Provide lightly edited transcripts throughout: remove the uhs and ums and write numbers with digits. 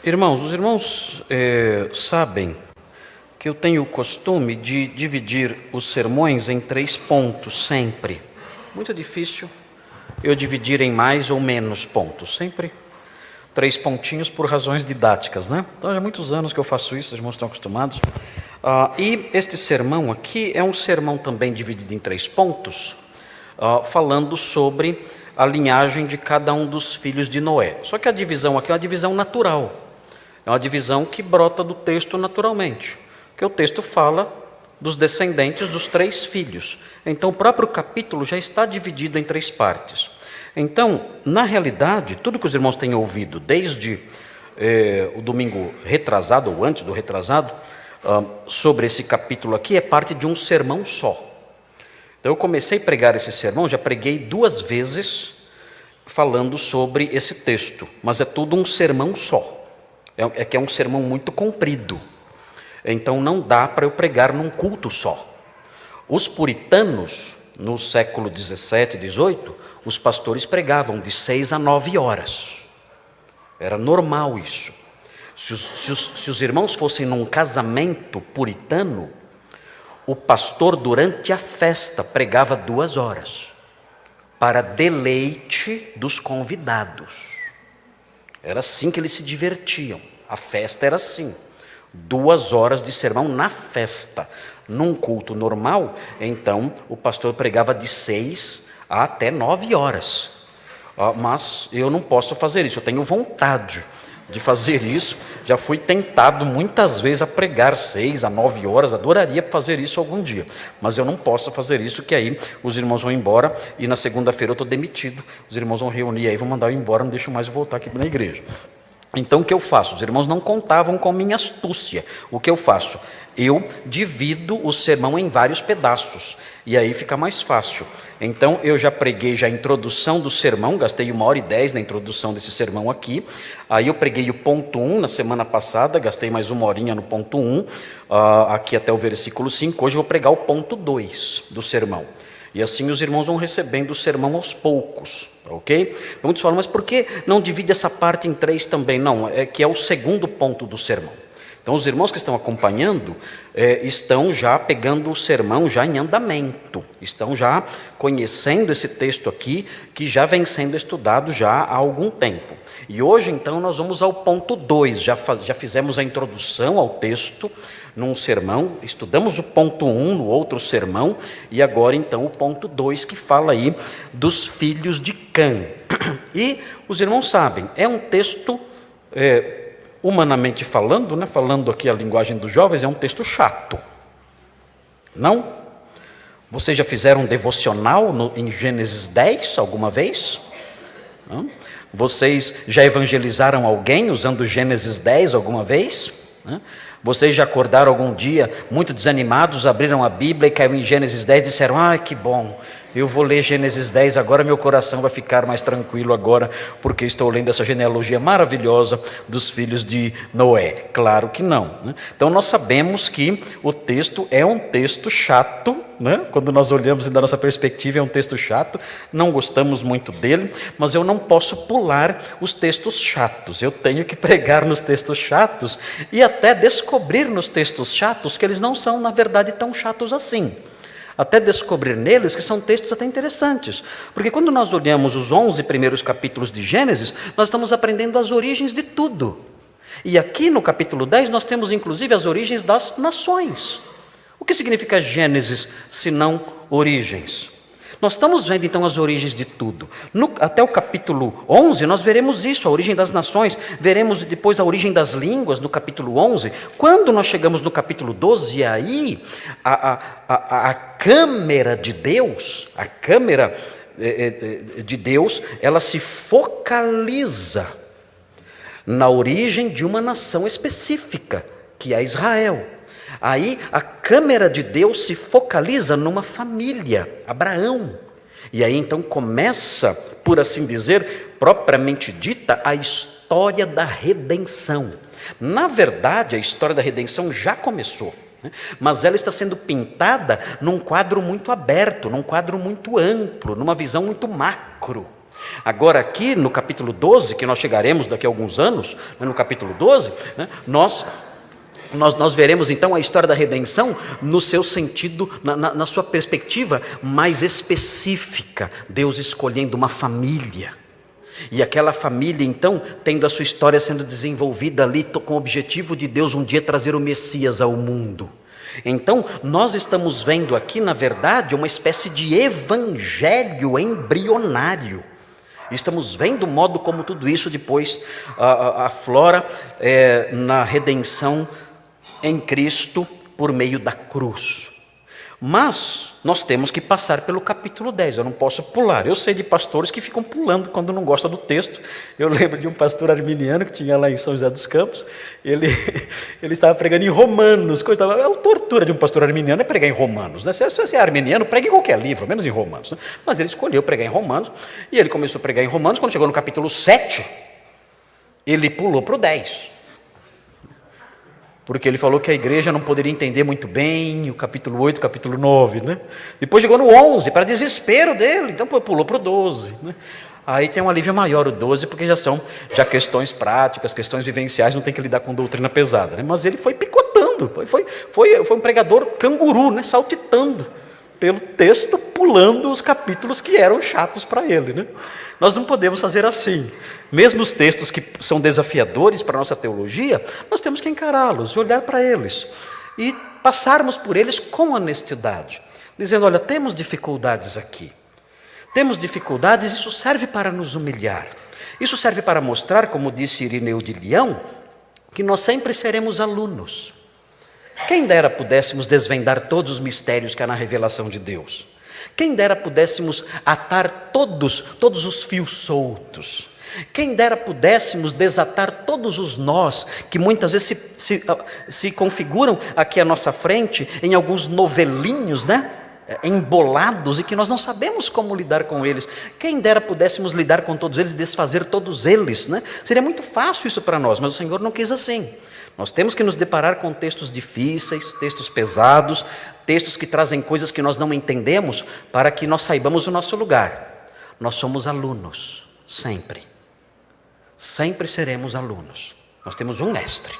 Irmãos, os irmãos sabem que eu tenho o costume de dividir os sermões em 3 pontos, sempre. Muito difícil eu dividir em mais ou menos pontos, sempre 3 pontinhos por razões didáticas, né? Então, já há muitos anos que eu faço isso, os irmãos estão acostumados. E este sermão aqui é um sermão também dividido em 3 pontos, falando sobre a linhagem de cada um dos filhos de Noé. Só que a divisão aqui é uma divisão natural. É uma divisão que brota do texto naturalmente, porque o texto fala dos descendentes dos 3 filhos. Então, o próprio capítulo já está dividido em 3 partes. Então, na realidade, tudo que os irmãos têm ouvido desde o domingo retrasado, ou antes do retrasado, sobre esse capítulo aqui, é parte de um sermão só. Então, eu comecei a pregar esse sermão, já preguei 2 vezes falando sobre esse texto, mas é tudo um sermão só. É que é um sermão muito comprido, então não dá para eu pregar num culto só. Os puritanos, no século 17 e 18, os pastores pregavam de 6 a 9 horas. Era normal isso. Se os irmãos fossem num casamento puritano, o pastor, durante a festa, pregava 2 horas, para deleite dos convidados. Era assim que eles se divertiam. A festa era assim. 2 horas de sermão na festa. Num culto normal, então, o pastor pregava de 6 até 9 horas. Mas eu não posso fazer isso. Eu tenho vontade de fazer isso. Já fui tentado muitas vezes a pregar 6 a 9 horas. Adoraria fazer isso algum dia. Mas eu não posso fazer isso, que aí os irmãos vão embora e na segunda-feira eu estou demitido. Os irmãos vão reunir aí, vão mandar eu embora, não deixam mais eu voltar aqui na igreja. Então, o que eu faço? Os irmãos não contavam com minha astúcia. O que eu faço? Eu divido o sermão em vários pedaços, e aí fica mais fácil. Então, eu já preguei a introdução do sermão, gastei 1h10 na introdução desse sermão aqui. Aí eu preguei o ponto 1 na semana passada, gastei mais 1 horinha no ponto 1, aqui até o versículo 5. Hoje eu vou pregar o ponto 2 do sermão. E assim os irmãos vão recebendo o sermão aos poucos, ok? Então, muitos falam, mas por que não divide essa parte em 3 também? Não, é que é o segundo ponto do sermão. Então, os irmãos que estão acompanhando estão já pegando o sermão já em andamento, estão já conhecendo esse texto aqui, que já vem sendo estudado já há algum tempo. E hoje, então, nós vamos ao ponto 2, já fizemos a introdução ao texto num sermão, estudamos o ponto 1 no outro sermão, e agora, então, o ponto 2, que fala aí dos filhos de Cã. E os irmãos sabem, é um texto... humanamente falando, né, falando aqui a linguagem dos jovens, é um texto chato. Não? Vocês já fizeram um devocional em Gênesis 10 alguma vez? Não? Vocês já evangelizaram alguém usando Gênesis 10 alguma vez? Não? Vocês já acordaram algum dia muito desanimados, abriram a Bíblia e caiu em Gênesis 10 e disseram, que bom, eu vou ler Gênesis 10, agora meu coração vai ficar mais tranquilo agora, porque estou lendo essa genealogia maravilhosa dos filhos de Noé. Claro que não, né? Então nós sabemos que o texto é um texto chato, né? Quando nós olhamos da nossa perspectiva é um texto chato, não gostamos muito dele, mas eu não posso pular os textos chatos, eu tenho que pregar nos textos chatos e até descobrir nos textos chatos que eles não são na verdade tão chatos assim. Até descobrir neles que são textos até interessantes. Porque quando nós olhamos os 11 primeiros capítulos de Gênesis, nós estamos aprendendo as origens de tudo. E aqui no capítulo 10 nós temos inclusive as origens das nações. O que significa Gênesis, se não origens? Nós estamos vendo então as origens de tudo. Até o capítulo 11 nós veremos isso, a origem das nações. Veremos depois a origem das línguas no capítulo 11. Quando nós chegamos no capítulo 12, aí a câmera de Deus, ela se focaliza na origem de uma nação específica, que é Israel. Aí a câmera de Deus se focaliza numa família, Abraão. E aí então começa, por assim dizer, propriamente dita, a história da redenção. Na verdade, a história da redenção já começou, né? Mas ela está sendo pintada num quadro muito aberto, num quadro muito amplo, numa visão muito macro. Agora aqui no capítulo 12, que nós chegaremos daqui a alguns anos, no capítulo 12, né, nós veremos então a história da redenção no seu sentido, na sua perspectiva mais específica. Deus escolhendo uma família. E aquela família então tendo a sua história sendo desenvolvida ali com o objetivo de Deus um dia trazer o Messias ao mundo. Então nós estamos vendo aqui na verdade uma espécie de evangelho embrionário. Estamos vendo o modo como tudo isso depois aflora na redenção em Cristo por meio da cruz. Mas nós temos que passar pelo capítulo 10, eu não posso pular. Eu sei de pastores que ficam pulando quando não gostam do texto. Eu lembro de um pastor arminiano que tinha lá em São José dos Campos, ele estava pregando em Romanos. Coitado, a tortura de um pastor arminiano é pregar em Romanos, né? Se você é arminiano, pregue em qualquer livro, menos em Romanos, né? Mas ele escolheu pregar em Romanos, e ele começou a pregar em Romanos. Quando chegou no capítulo 7, ele pulou para o 10. Porque ele falou que a igreja não poderia entender muito bem o capítulo 8, capítulo 9, né? Depois chegou no 11, para desespero dele, então pulou para o 12, né? Aí tem um alívio maior o 12, porque já questões práticas, questões vivenciais, não tem que lidar com doutrina pesada, né? Mas ele foi picotando, foi um pregador canguru, né? Saltitando pelo texto, pulando os capítulos que eram chatos para ele, né? Nós não podemos fazer assim. Mesmo os textos que são desafiadores para a nossa teologia, nós temos que encará-los, olhar para eles e passarmos por eles com honestidade, dizendo: olha, temos dificuldades aqui, temos dificuldades, isso serve para nos humilhar, isso serve para mostrar, como disse Irineu de Leão, que nós sempre seremos alunos. Quem dera pudéssemos desvendar todos os mistérios que há na revelação de Deus. Quem dera pudéssemos atar todos os fios soltos. Quem dera pudéssemos desatar todos os nós que muitas vezes se configuram aqui à nossa frente em alguns novelinhos, né? Embolados, e que nós não sabemos como lidar com eles. Quem dera pudéssemos lidar com todos eles, desfazer todos eles, né? Seria muito fácil isso para nós, mas o Senhor não quis assim. Nós temos que nos deparar com textos difíceis, textos pesados, textos que trazem coisas que nós não entendemos, para que nós saibamos o nosso lugar. Nós somos alunos, sempre. Sempre seremos alunos. Nós temos um mestre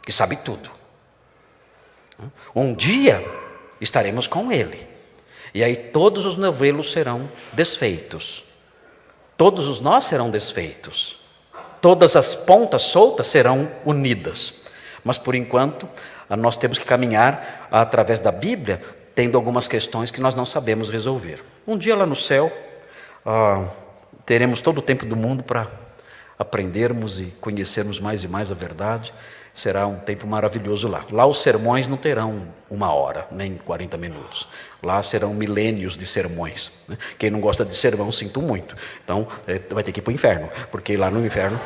que sabe tudo. Um dia estaremos com ele. E aí todos os novelos serão desfeitos. Todos os nós serão desfeitos. Todas as pontas soltas serão unidas. Mas por enquanto, nós temos que caminhar através da Bíblia, tendo algumas questões que nós não sabemos resolver. Um dia lá no céu, teremos todo o tempo do mundo para aprendermos e conhecermos mais e mais a verdade. Será um tempo maravilhoso lá. Lá os sermões não terão 1 hora, nem 40 minutos. Lá serão milênios de sermões, né? Quem não gosta de sermão, sinto muito. Então, vai ter que ir para o inferno, porque lá no inferno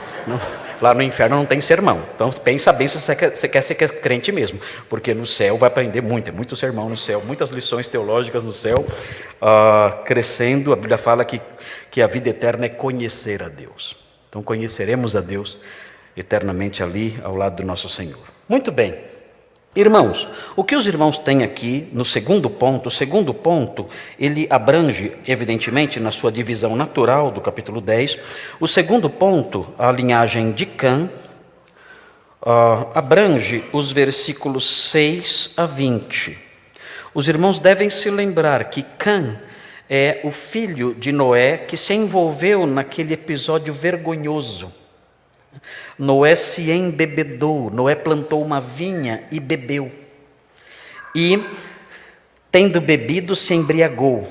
não tem sermão. Então, pensa bem se você quer ser crente mesmo, porque no céu vai aprender muito, é muito sermão no céu, muitas lições teológicas no céu, crescendo. A Bíblia fala que a vida eterna é conhecer a Deus. Então, conheceremos a Deus eternamente ali ao lado do nosso Senhor. Muito bem, irmãos, o que os irmãos têm aqui no segundo ponto, o segundo ponto, ele abrange, evidentemente, na sua divisão natural do capítulo 10, o segundo ponto, a linhagem de Cã, abrange os versículos 6 a 20. Os irmãos devem se lembrar que Cã é o filho de Noé que se envolveu naquele episódio vergonhoso. Noé se embebedou, Noé plantou uma vinha e bebeu. E, tendo bebido, se embriagou.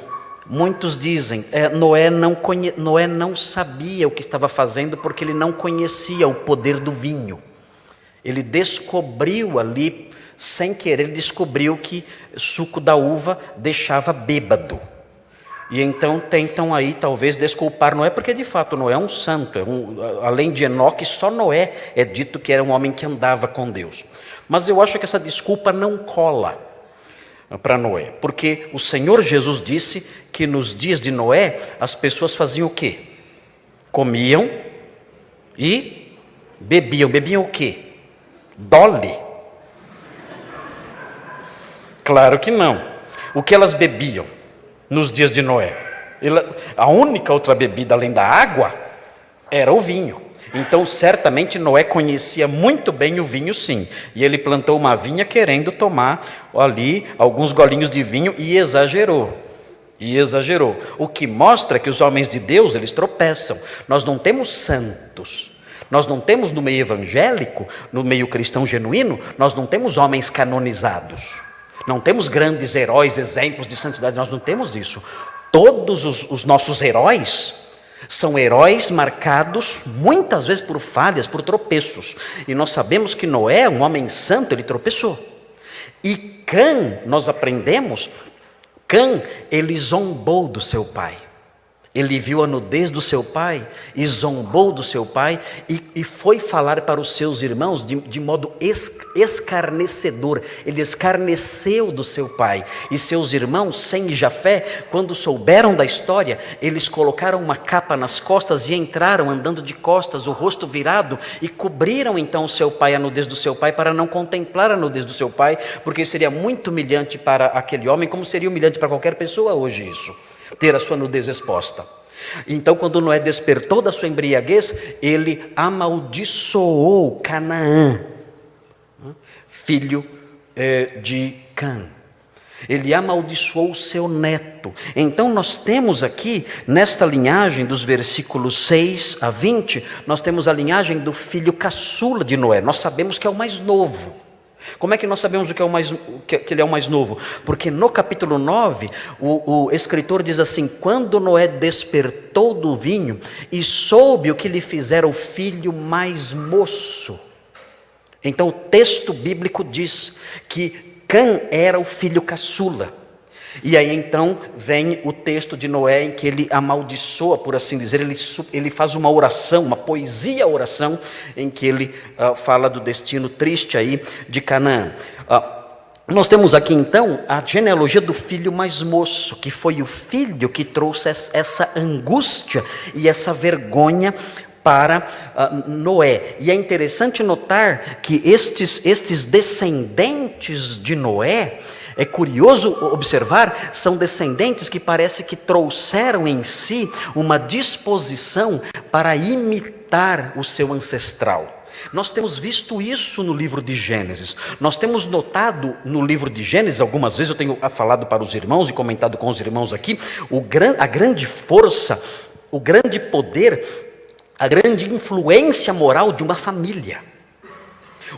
Muitos dizem, Noé não sabia o que estava fazendo porque ele não conhecia o poder do vinho. Ele descobriu ali, sem querer, ele descobriu que suco da uva deixava bêbado. E então tentam aí talvez desculpar Noé, porque de fato Noé é um santo, além de Enoque, só Noé é dito que era um homem que andava com Deus. Mas eu acho que essa desculpa não cola para Noé, porque o Senhor Jesus disse que nos dias de Noé as pessoas faziam o quê? Comiam e bebiam. Bebiam o quê? Dole? Claro que não. O que elas bebiam nos dias de Noé? A única outra bebida além da água era o vinho. Então, certamente, Noé conhecia muito bem o vinho, sim. E ele plantou uma vinha querendo tomar ali alguns golinhos de vinho e exagerou. O que mostra que os homens de Deus, eles tropeçam. Nós não temos santos. Nós não temos no meio evangélico, no meio cristão genuíno, nós não temos homens canonizados. Não temos grandes heróis, exemplos de santidade, nós não temos isso. Todos os nossos heróis são heróis marcados muitas vezes por falhas, por tropeços. E nós sabemos que Noé, um homem santo, ele tropeçou. E Cã, nós aprendemos, Cã, ele zombou do seu pai. Ele viu a nudez do seu pai e zombou do seu pai e foi falar para os seus irmãos de modo escarnecedor. Ele escarneceu do seu pai. E seus irmãos, Sem e Jafé, quando souberam da história, eles colocaram uma capa nas costas e entraram andando de costas, o rosto virado, e cobriram então o seu pai, a nudez do seu pai, para não contemplar a nudez do seu pai, porque seria muito humilhante para aquele homem, como seria humilhante para qualquer pessoa hoje isso. Ter a sua nudez exposta. Então, quando Noé despertou da sua embriaguez, ele amaldiçoou Canaã, filho de Cã. Ele amaldiçoou o seu neto. Então nós temos aqui, nesta linhagem dos versículos 6 a 20, nós temos a linhagem do filho caçula de Noé. Nós sabemos que é o mais novo. Como é que nós sabemos que ele é o mais novo? Porque no capítulo 9, o escritor diz assim: quando Noé despertou do vinho e soube o que lhe fizera o filho mais moço. Então o texto bíblico diz que Cã era o filho caçula. E aí então vem o texto de Noé em que ele amaldiçoa, por assim dizer, ele faz uma oração, uma poesia oração, em que ele fala do destino triste aí de Canaã. Nós temos aqui então a genealogia do filho mais moço, que foi o filho que trouxe essa angústia e essa vergonha para Noé. E é interessante notar que estes descendentes de Noé, é curioso observar, são descendentes que parece que trouxeram em si uma disposição para imitar o seu ancestral. Nós temos visto isso no livro de Gênesis. Nós temos notado no livro de Gênesis, algumas vezes eu tenho falado para os irmãos e comentado com os irmãos aqui, a grande força, o grande poder, a grande influência moral de uma família.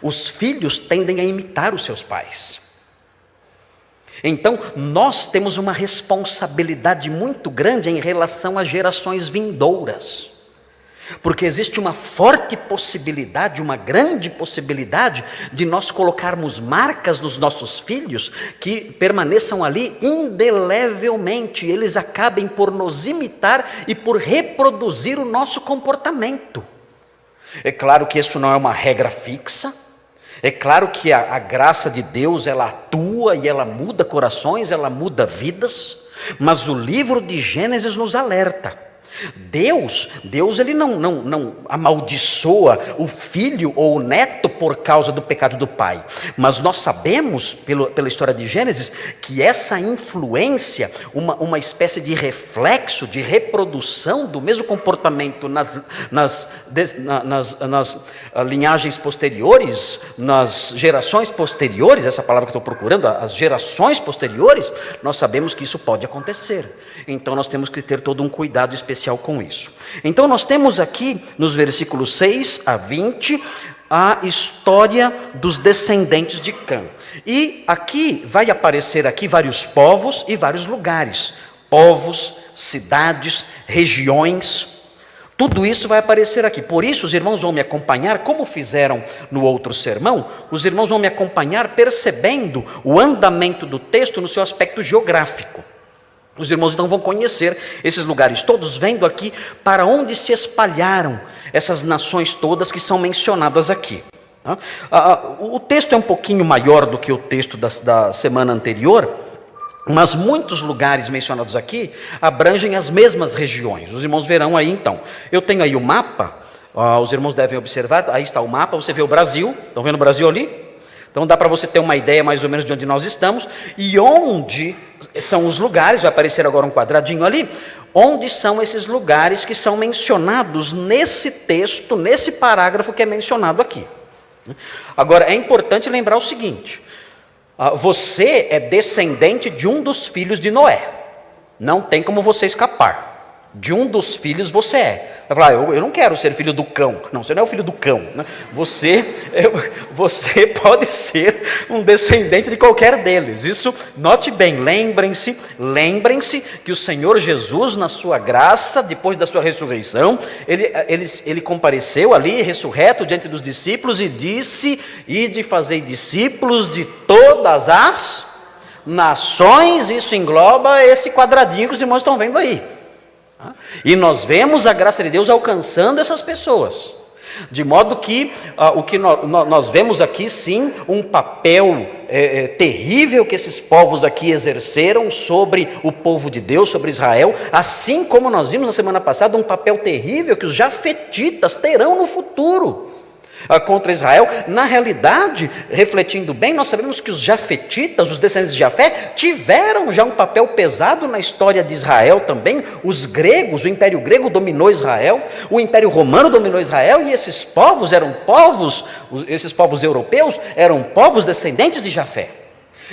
Os filhos tendem a imitar os seus pais. Então, nós temos uma responsabilidade muito grande em relação às gerações vindouras. Porque existe uma forte possibilidade, uma grande possibilidade de nós colocarmos marcas nos nossos filhos que permaneçam ali indelevelmente. Eles acabem por nos imitar e por reproduzir o nosso comportamento. É claro que isso não é uma regra fixa. É claro que a graça de Deus, ela atua e ela muda corações, ela muda vidas, mas o livro de Gênesis nos alerta. Deus ele não amaldiçoa o filho ou o neto por causa do pecado do pai, mas nós sabemos pela história de Gênesis que essa influência, uma espécie de reflexo, de reprodução do mesmo comportamento nas linhagens posteriores, nas gerações posteriores, essa palavra que eu estou procurando, as gerações posteriores, nós sabemos que isso pode acontecer. Então nós temos que ter todo um cuidado especial com isso. Então nós temos aqui nos versículos 6 a 20 a história dos descendentes de Cã. E aqui vai aparecer aqui vários povos e vários lugares. Povos, cidades, regiões. Tudo isso vai aparecer aqui. Por isso os irmãos vão me acompanhar, como fizeram no outro sermão, os irmãos vão me acompanhar percebendo o andamento do texto no seu aspecto geográfico. Os irmãos então vão conhecer esses lugares todos, vendo aqui para onde se espalharam essas nações todas que são mencionadas aqui. O texto é um pouquinho maior do que o texto da semana anterior, mas muitos lugares mencionados aqui abrangem as mesmas regiões. Os irmãos verão aí então. Eu tenho aí o mapa, os irmãos devem observar, aí está o mapa, você vê o Brasil, estão vendo o Brasil ali? Então dá para você ter uma ideia mais ou menos de onde nós estamos e onde são os lugares, vai aparecer agora um quadradinho ali, onde são esses lugares que são mencionados nesse texto, nesse parágrafo que é mencionado aqui. Agora, é importante lembrar o seguinte: você é descendente de um dos filhos de Noé. Não tem como você escapar. De um dos filhos você é. Vai falar, eu não quero ser filho do cão. Não, você não é o filho do cão, né? Você pode ser um descendente de qualquer deles. Isso, note bem, lembrem-se que o Senhor Jesus, na sua graça, depois da sua ressurreição, ele compareceu ali, ressurreto, diante dos discípulos, e disse: ide fazer discípulos de todas as nações. Isso engloba esse quadradinho que os irmãos estão vendo aí. E nós vemos a graça de Deus alcançando essas pessoas, de modo que o que nós vemos aqui, sim, um papel terrível que esses povos aqui exerceram sobre o povo de Deus, sobre Israel, assim como nós vimos na semana passada um papel terrível que os jafetitas terão no futuro contra Israel. Na realidade, refletindo bem, nós sabemos que os jafetitas, os descendentes de Jafé, tiveram já um papel pesado na história de Israel também. Os gregos, o Império Grego dominou Israel, o Império Romano dominou Israel, e esses povos europeus, eram povos descendentes de Jafé.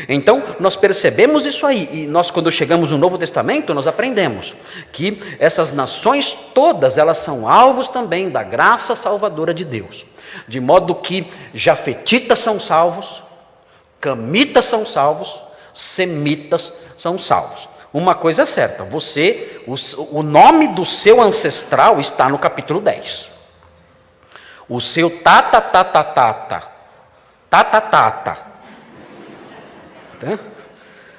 Então, nós percebemos isso aí, e nós, quando chegamos no Novo Testamento, nós aprendemos que essas nações todas, elas são alvos também da graça salvadora de Deus, de modo que jafetitas são salvos, camitas são salvos, semitas são salvos. Uma coisa é certa, o nome do seu ancestral está no capítulo 10. O seu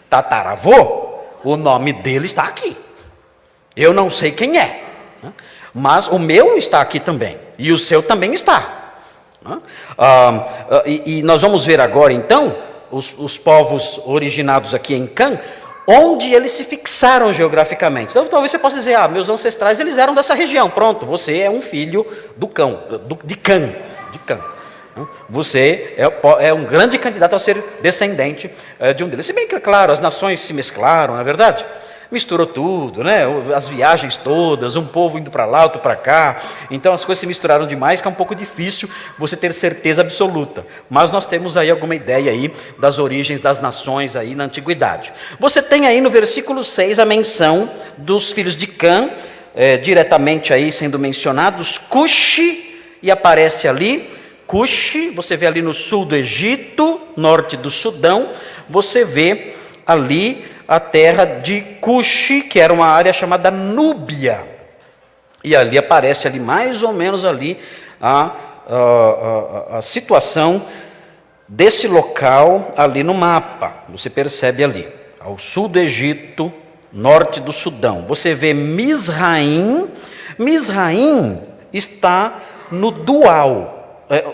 tataravô, o nome dele está aqui. Eu não sei quem é, mas o meu está aqui também, e o seu também está. E nós vamos ver agora então os povos originados aqui em Cã, onde eles se fixaram geograficamente. Então talvez você possa dizer: meus ancestrais eles eram dessa região. Pronto, você é um filho de Cã. Você é um grande candidato a ser descendente de um deles. Se bem que, claro, as nações se mesclaram, não é verdade? Misturou tudo, né? As viagens todas, um povo indo para lá, outro para cá. Então as coisas se misturaram demais, que é um pouco difícil você ter certeza absoluta. Mas nós temos aí alguma ideia aí das origens das nações aí na antiguidade. Você tem aí no versículo 6 a menção dos filhos de Cã, diretamente aí sendo mencionados, Cuxi, e aparece ali Cuxi, você vê ali no sul do Egito, norte do Sudão, você vê ali a terra de Cuxi, que era uma área chamada Núbia. E ali aparece ali mais ou menos ali a situação desse local ali no mapa. Você percebe ali, ao sul do Egito, norte do Sudão. Você vê Misraim. Misraim está no dual.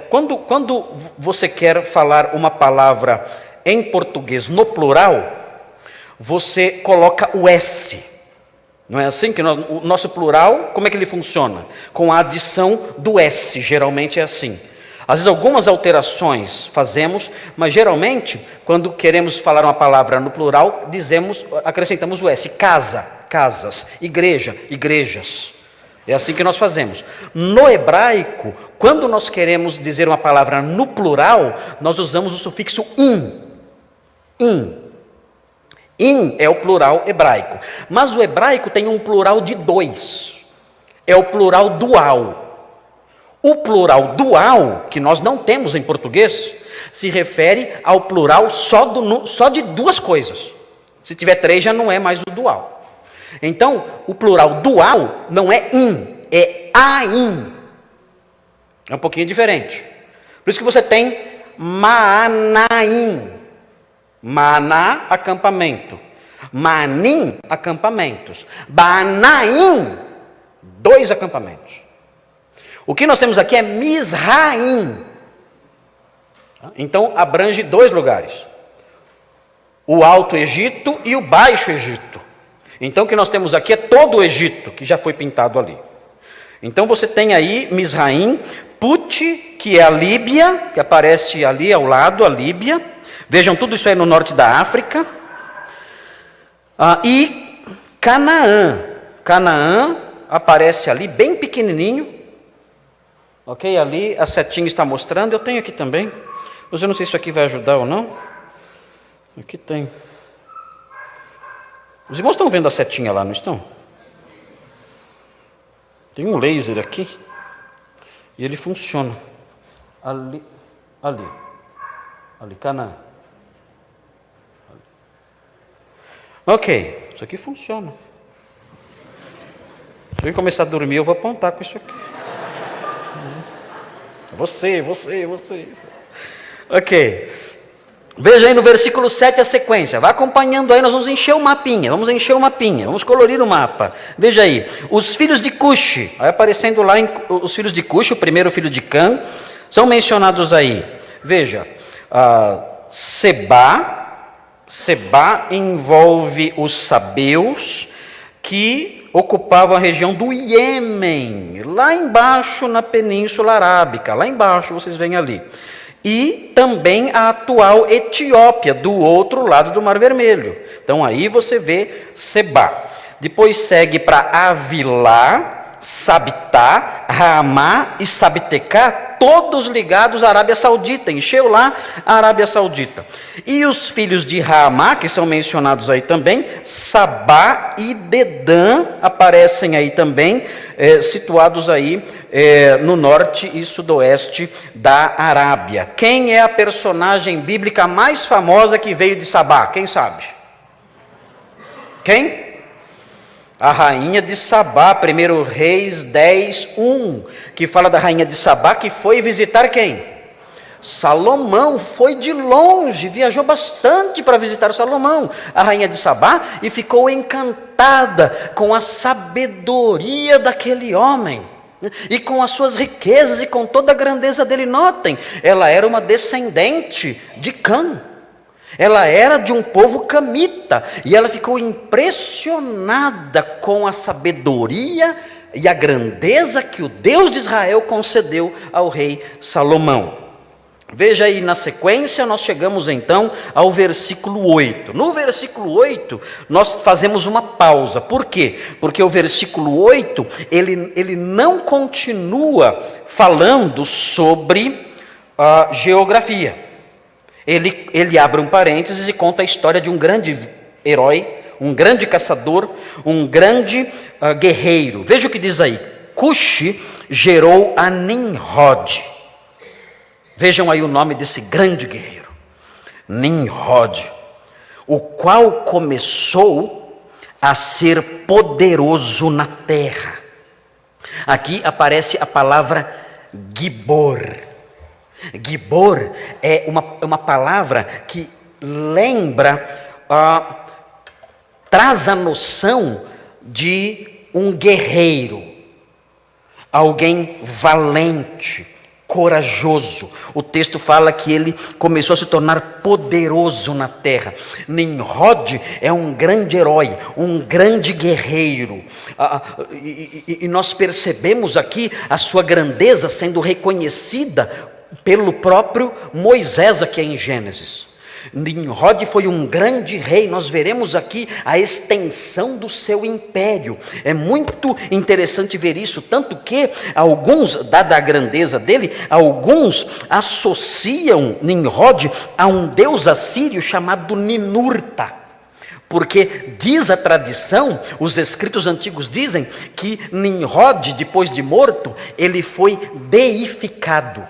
Quando você quer falar uma palavra em português no plural, você coloca o S. Não é assim que o nosso plural, como é que ele funciona? Com a adição do S, geralmente é assim. Às vezes algumas alterações fazemos, mas geralmente, quando queremos falar uma palavra no plural, acrescentamos o S. Casa, casas, igreja, igrejas. É assim que nós fazemos. No hebraico, quando nós queremos dizer uma palavra no plural, nós usamos o sufixo in. In é o plural hebraico. Mas o hebraico tem um plural de 2. É o plural dual. O plural dual, que nós não temos em português, se refere ao plural só de 2 coisas. Se tiver 3, já não é mais o dual. Então, o plural dual não é in, é ain. É um pouquinho diferente. Por isso que você tem Maanaim. Maná, acampamento. Manim, acampamentos. Banaim, 2 acampamentos. O que nós temos aqui é Misraim. Então, abrange 2 lugares. O Alto Egito e o Baixo Egito. Então, o que nós temos aqui é todo o Egito, que já foi pintado ali. Então, você tem aí Misraim, Puti, que é a Líbia, que aparece ali ao lado, a Líbia. Vejam, tudo isso aí no norte da África. E Canaã. Canaã aparece ali, bem pequenininho. Ok? Ali a setinha está mostrando. Eu tenho aqui também. Mas eu não sei se isso aqui vai ajudar ou não. Aqui tem. Os irmãos estão vendo a setinha lá, não estão? Tem um laser aqui. E ele funciona. Ali. Ali, Canaã. Ok, isso aqui funciona. Se eu começar a dormir, eu vou apontar com isso aqui. Você. Ok. Veja aí no versículo 7 a sequência. Vá acompanhando aí, nós vamos encher o mapinha. Vamos colorir o mapa. Veja aí. Os filhos de Cuxi. Vai aparecendo lá os filhos de Cuxi, o primeiro filho de Cã. São mencionados aí. Veja. Sebá envolve os sabeus que ocupavam a região do Iêmen, lá embaixo na Península Arábica, lá embaixo vocês veem ali. E também a atual Etiópia, do outro lado do Mar Vermelho. Então aí você vê Sebá. Depois segue para Avilá, Sabitá, Ramá e Sabtecá, todos ligados à Arábia Saudita, encheu lá a Arábia Saudita. E os filhos de Ramá, que são mencionados aí também, Sabá e Dedã, aparecem aí também, situados aí no norte e sudoeste da Arábia. Quem é a personagem bíblica mais famosa que veio de Sabá? Quem sabe? Quem? A rainha de Sabá, 1 Reis 10:1, que fala da rainha de Sabá que foi visitar quem? Salomão. Foi de longe, viajou bastante para visitar Salomão, a rainha de Sabá, e ficou encantada com a sabedoria daquele homem, e com as suas riquezas e com toda a grandeza dele. Notem, ela era uma descendente de Cã. Ela era de um povo camita, e ela ficou impressionada com a sabedoria e a grandeza que o Deus de Israel concedeu ao rei Salomão. Veja aí na sequência, nós chegamos então ao versículo 8. No versículo 8, nós fazemos uma pausa. Por quê? Porque o versículo 8, ele não continua falando sobre a geografia. Ele abre um parênteses e conta a história de um grande herói, um grande caçador, um grande guerreiro. Veja o que diz aí. Cuxi gerou a Nimrod. Vejam aí o nome desse grande guerreiro. Nimrod, o qual começou a ser poderoso na terra. Aqui aparece a palavra Gibor. Gibor é uma palavra que lembra, traz a noção de um guerreiro, alguém valente, corajoso. O texto fala que ele começou a se tornar poderoso na terra. Nimrod é um grande herói, um grande guerreiro. E nós percebemos aqui a sua grandeza sendo reconhecida pelo próprio Moisés aqui em Gênesis. Nimrod foi um grande rei. Nós veremos aqui a extensão do seu império. É muito interessante ver isso, tanto que alguns, dada a grandeza dele, alguns associam Nimrod a um deus assírio chamado Ninurta, porque diz a tradição, os escritos antigos dizem que Nimrod, depois de morto, ele foi deificado.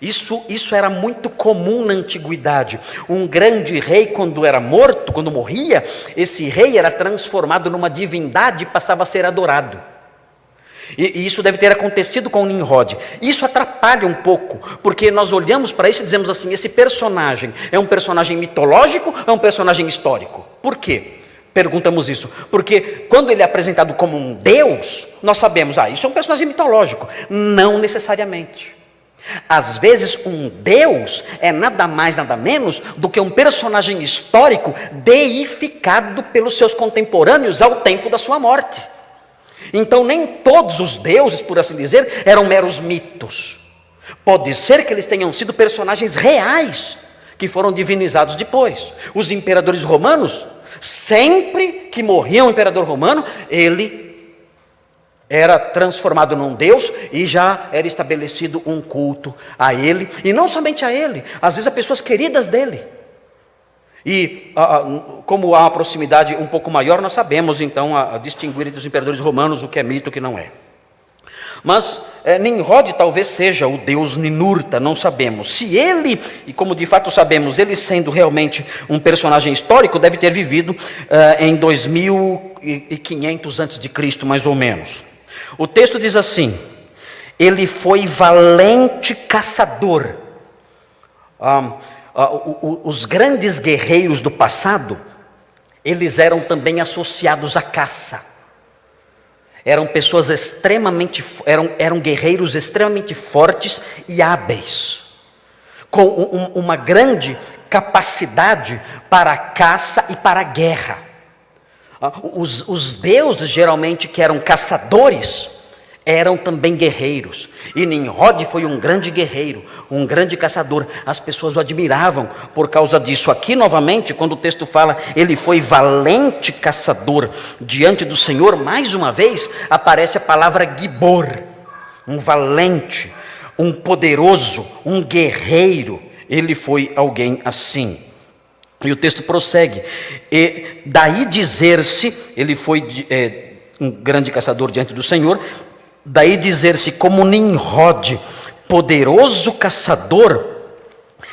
Isso era muito comum na antiguidade. Um grande rei, quando era morto, quando morria, esse rei era transformado numa divindade e passava a ser adorado. E isso deve ter acontecido com Nimrod. Isso atrapalha um pouco, porque nós olhamos para isso e dizemos assim: esse personagem é um personagem mitológico ou é um personagem histórico? Por quê? Perguntamos isso, porque quando ele é apresentado como um deus, nós sabemos, isso é um personagem mitológico. Não necessariamente. Às vezes um deus é nada mais, nada menos do que um personagem histórico deificado pelos seus contemporâneos ao tempo da sua morte. Então nem todos os deuses, por assim dizer, eram meros mitos. Pode ser que eles tenham sido personagens reais, que foram divinizados depois. Os imperadores romanos, sempre que morria um imperador romano, ele era transformado num Deus e já era estabelecido um culto a ele, e não somente a ele, às vezes a pessoas queridas dele. E como há uma proximidade um pouco maior, nós sabemos então a distinguir entre os imperadores romanos o que é mito e o que não é. Mas Nimrod talvez seja o deus Ninurta, não sabemos. Se ele, e como de fato sabemos, ele sendo realmente um personagem histórico, deve ter vivido em 2500 a.C., mais ou menos. O texto diz assim: ele foi valente caçador. Os grandes guerreiros do passado, eles eram também associados à caça. Eram pessoas eram guerreiros extremamente fortes e hábeis, com uma grande capacidade para a caça e para a guerra. Os deuses, geralmente, que eram caçadores, eram também guerreiros. E Nimrod foi um grande guerreiro, um grande caçador. As pessoas o admiravam por causa disso. Aqui, novamente, quando o texto fala, ele foi valente caçador diante do Senhor, mais uma vez, aparece a palavra Gibor, um valente, um poderoso, um guerreiro. Ele foi alguém assim. E o texto prossegue: e daí dizer-se, ele foi um grande caçador diante do Senhor, daí dizer-se como Nimrod, poderoso caçador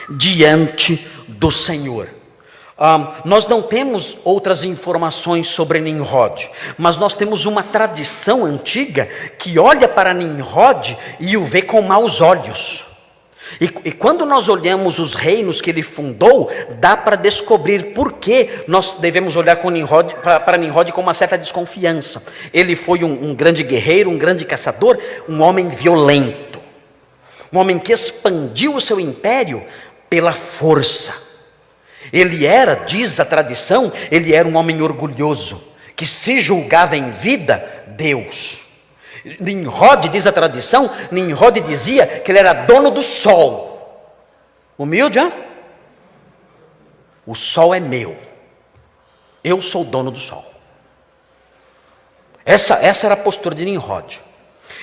diante do Senhor. Nós não temos outras informações sobre Nimrod, mas nós temos uma tradição antiga que olha para Nimrod e o vê com maus olhos. E quando nós olhamos os reinos que ele fundou, dá para descobrir por que nós devemos olhar para Nimrod com uma certa desconfiança. Ele foi um grande guerreiro, um grande caçador, um homem violento, um homem que expandiu o seu império pela força. Ele era, diz a tradição, ele era um homem orgulhoso, que se julgava em vida Deus. Nimrod, diz a tradição, Nimrod dizia que ele era dono do sol. Humilde, hein? O sol é meu. Eu sou dono do sol. Essa era a postura de Nimrod.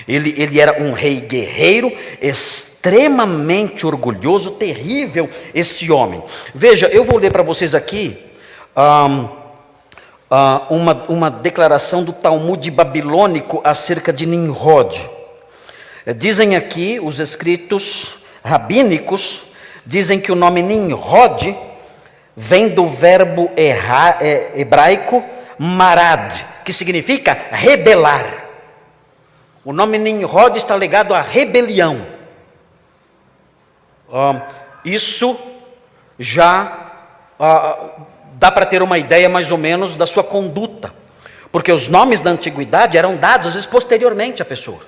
Ele era um rei guerreiro, extremamente orgulhoso, terrível esse homem. Veja, eu vou ler para vocês aqui uma declaração do Talmud babilônico acerca de Nimrod. Dizem aqui, os escritos rabínicos, dizem que o nome Nimrod vem do verbo hebraico marad, que significa rebelar. O nome Nimrod está ligado à rebelião. Isso já dá para ter uma ideia mais ou menos da sua conduta, porque os nomes da antiguidade eram dados às vezes posteriormente à pessoa.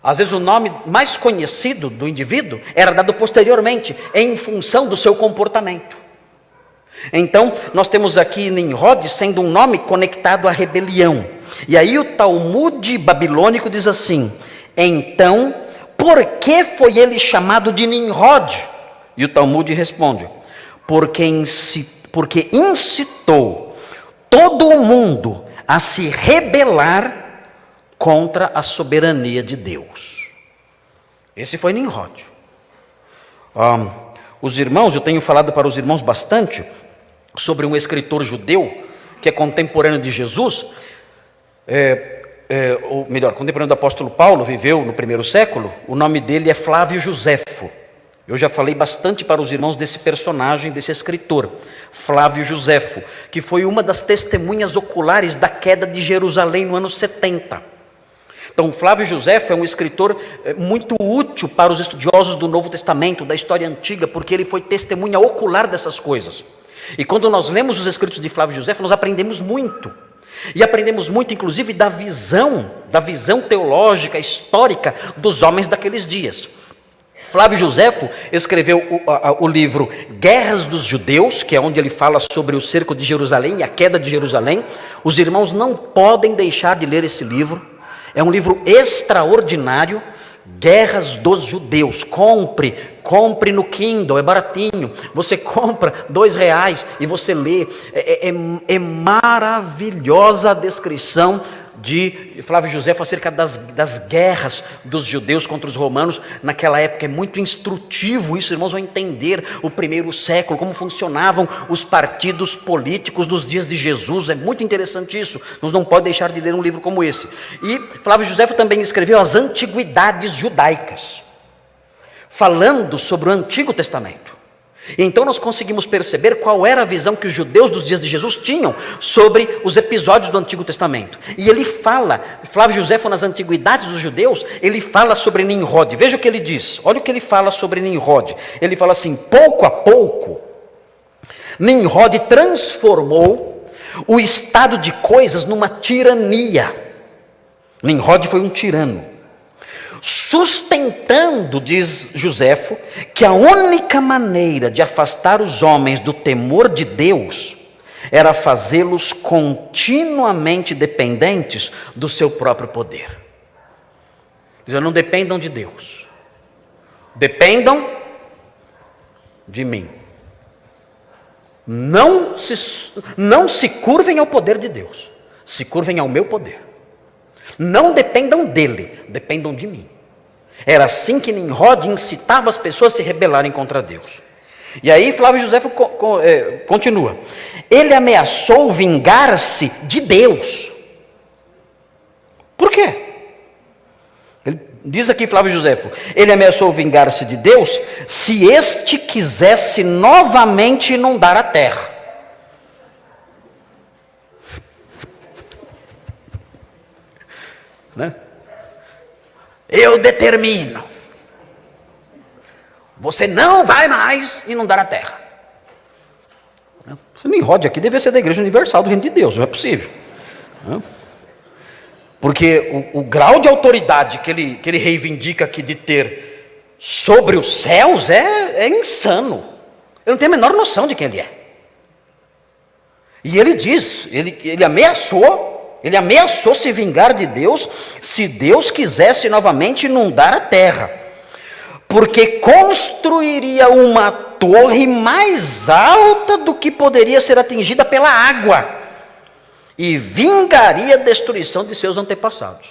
Às vezes o nome mais conhecido do indivíduo era dado posteriormente, em função do seu comportamento. Então, nós temos aqui Nimrod sendo um nome conectado à rebelião. E aí o Talmud babilônico diz assim: então, por que foi ele chamado de Nimrod? E o Talmud responde: porque incitou todo o mundo a se rebelar contra a soberania de Deus. Esse foi Nimrod. Os irmãos, eu tenho falado para os irmãos bastante sobre um escritor judeu que é contemporâneo de Jesus, ou melhor, contemporâneo do apóstolo Paulo, viveu no 1º século. O nome dele é Flávio Josefo. Eu já falei bastante para os irmãos desse personagem, desse escritor, Flávio Josefo, que foi uma das testemunhas oculares da queda de Jerusalém no ano 70. Então, Flávio Josefo é um escritor muito útil para os estudiosos do Novo Testamento, da história antiga, porque ele foi testemunha ocular dessas coisas. E quando nós lemos os escritos de Flávio Josefo, nós aprendemos muito. E aprendemos muito, inclusive, da visão teológica, histórica dos homens daqueles dias. Flávio Josefo escreveu o livro Guerras dos Judeus, que é onde ele fala sobre o cerco de Jerusalém e a queda de Jerusalém. Os irmãos não podem deixar de ler esse livro. É um livro extraordinário. Guerras dos Judeus. Compre no Kindle, é baratinho. Você compra R$2 e você lê. É maravilhosa a descrição de Flávio Josefo acerca das guerras dos judeus contra os romanos naquela época. É muito instrutivo isso, irmãos, vão entender o primeiro século, como funcionavam os partidos políticos dos dias de Jesus. É muito interessante isso, nós não podemos deixar de ler um livro como esse. E Flávio Josefo também escreveu as Antiguidades Judaicas, falando sobre o Antigo Testamento. Então nós conseguimos perceber qual era a visão que os judeus dos dias de Jesus tinham sobre os episódios do Antigo Testamento. E ele fala, Flávio Josefo nas Antiguidades dos Judeus, ele fala sobre Nimrod. Veja o que ele diz, olha o que ele fala sobre Nimrod. Ele fala assim: pouco a pouco, Nimrod transformou o estado de coisas numa tirania. Nimrod foi um tirano, sustentando, diz Josefo, que a única maneira de afastar os homens do temor de Deus era fazê-los continuamente dependentes do seu próprio poder. Diz: não dependam de Deus, dependam de mim. Não se curvem ao poder de Deus, se curvem ao meu poder. Não dependam dele, dependam de mim. Era assim que Nimrod incitava as pessoas a se rebelarem contra Deus. E aí Flávio Josefo continua: ele ameaçou vingar-se de Deus. Por quê? Ele diz aqui, Flávio Josefo, ele ameaçou vingar-se de Deus se este quisesse novamente inundar a terra. Né? Eu determino, você não vai mais inundar a terra. Esse Nimrod aqui deve ser da Igreja Universal do Reino de Deus, não é possível. Porque o grau de autoridade que ele reivindica aqui de ter sobre os céus é insano. Eu não tenho a menor noção de quem ele é. E ele diz, ele ameaçou se vingar de Deus se Deus quisesse novamente inundar a terra, porque construiria uma torre mais alta do que poderia ser atingida pela água e vingaria a destruição de seus antepassados.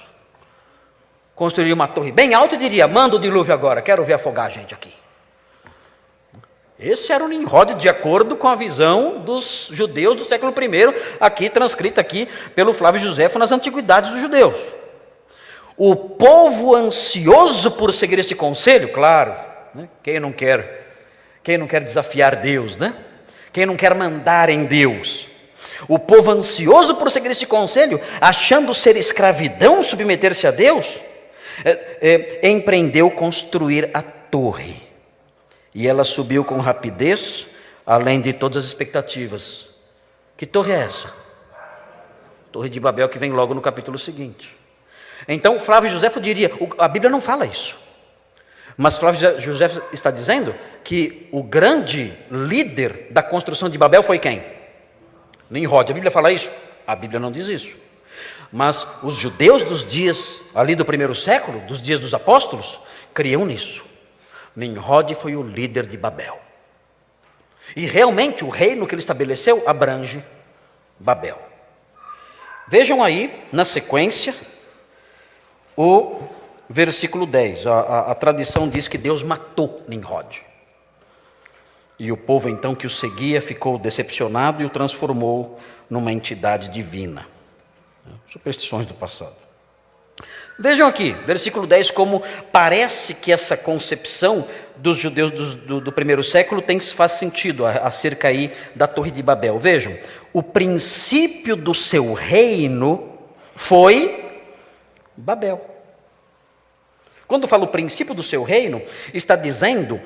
Construiria uma torre bem alta e diria: manda o dilúvio agora, quero ver afogar a gente aqui. Esse era o Nimrod, de acordo com a visão dos judeus do século I, aqui transcrita aqui pelo Flávio Josefo nas Antiguidades dos Judeus. O povo ansioso por seguir este conselho, claro, né? Quem não quer desafiar Deus, né? Quem não quer mandar em Deus? O povo ansioso por seguir este conselho, achando ser escravidão submeter-se a Deus, empreendeu construir a torre. E ela subiu com rapidez, além de todas as expectativas. Que torre é essa? Torre de Babel, que vem logo no capítulo seguinte. Então Flávio Josefo diria, a Bíblia não fala isso, mas Flávio Josefo está dizendo que o grande líder da construção de Babel foi quem? Nimrod. A Bíblia fala isso? A Bíblia não diz isso. Mas os judeus dos dias ali do primeiro século, dos dias dos apóstolos, criam nisso. Nimrod foi o líder de Babel. E realmente o reino que ele estabeleceu abrange Babel. Vejam aí, na sequência, o versículo 10. A tradição diz que Deus matou Nimrod. E o povo então que o seguia ficou decepcionado e o transformou numa entidade divina. Superstições do passado. Vejam aqui, versículo 10, como parece que essa concepção dos judeus do primeiro século faz sentido acerca aí da Torre de Babel. Vejam, o princípio do seu reino foi Babel. Quando fala o princípio do seu reino, está dizendo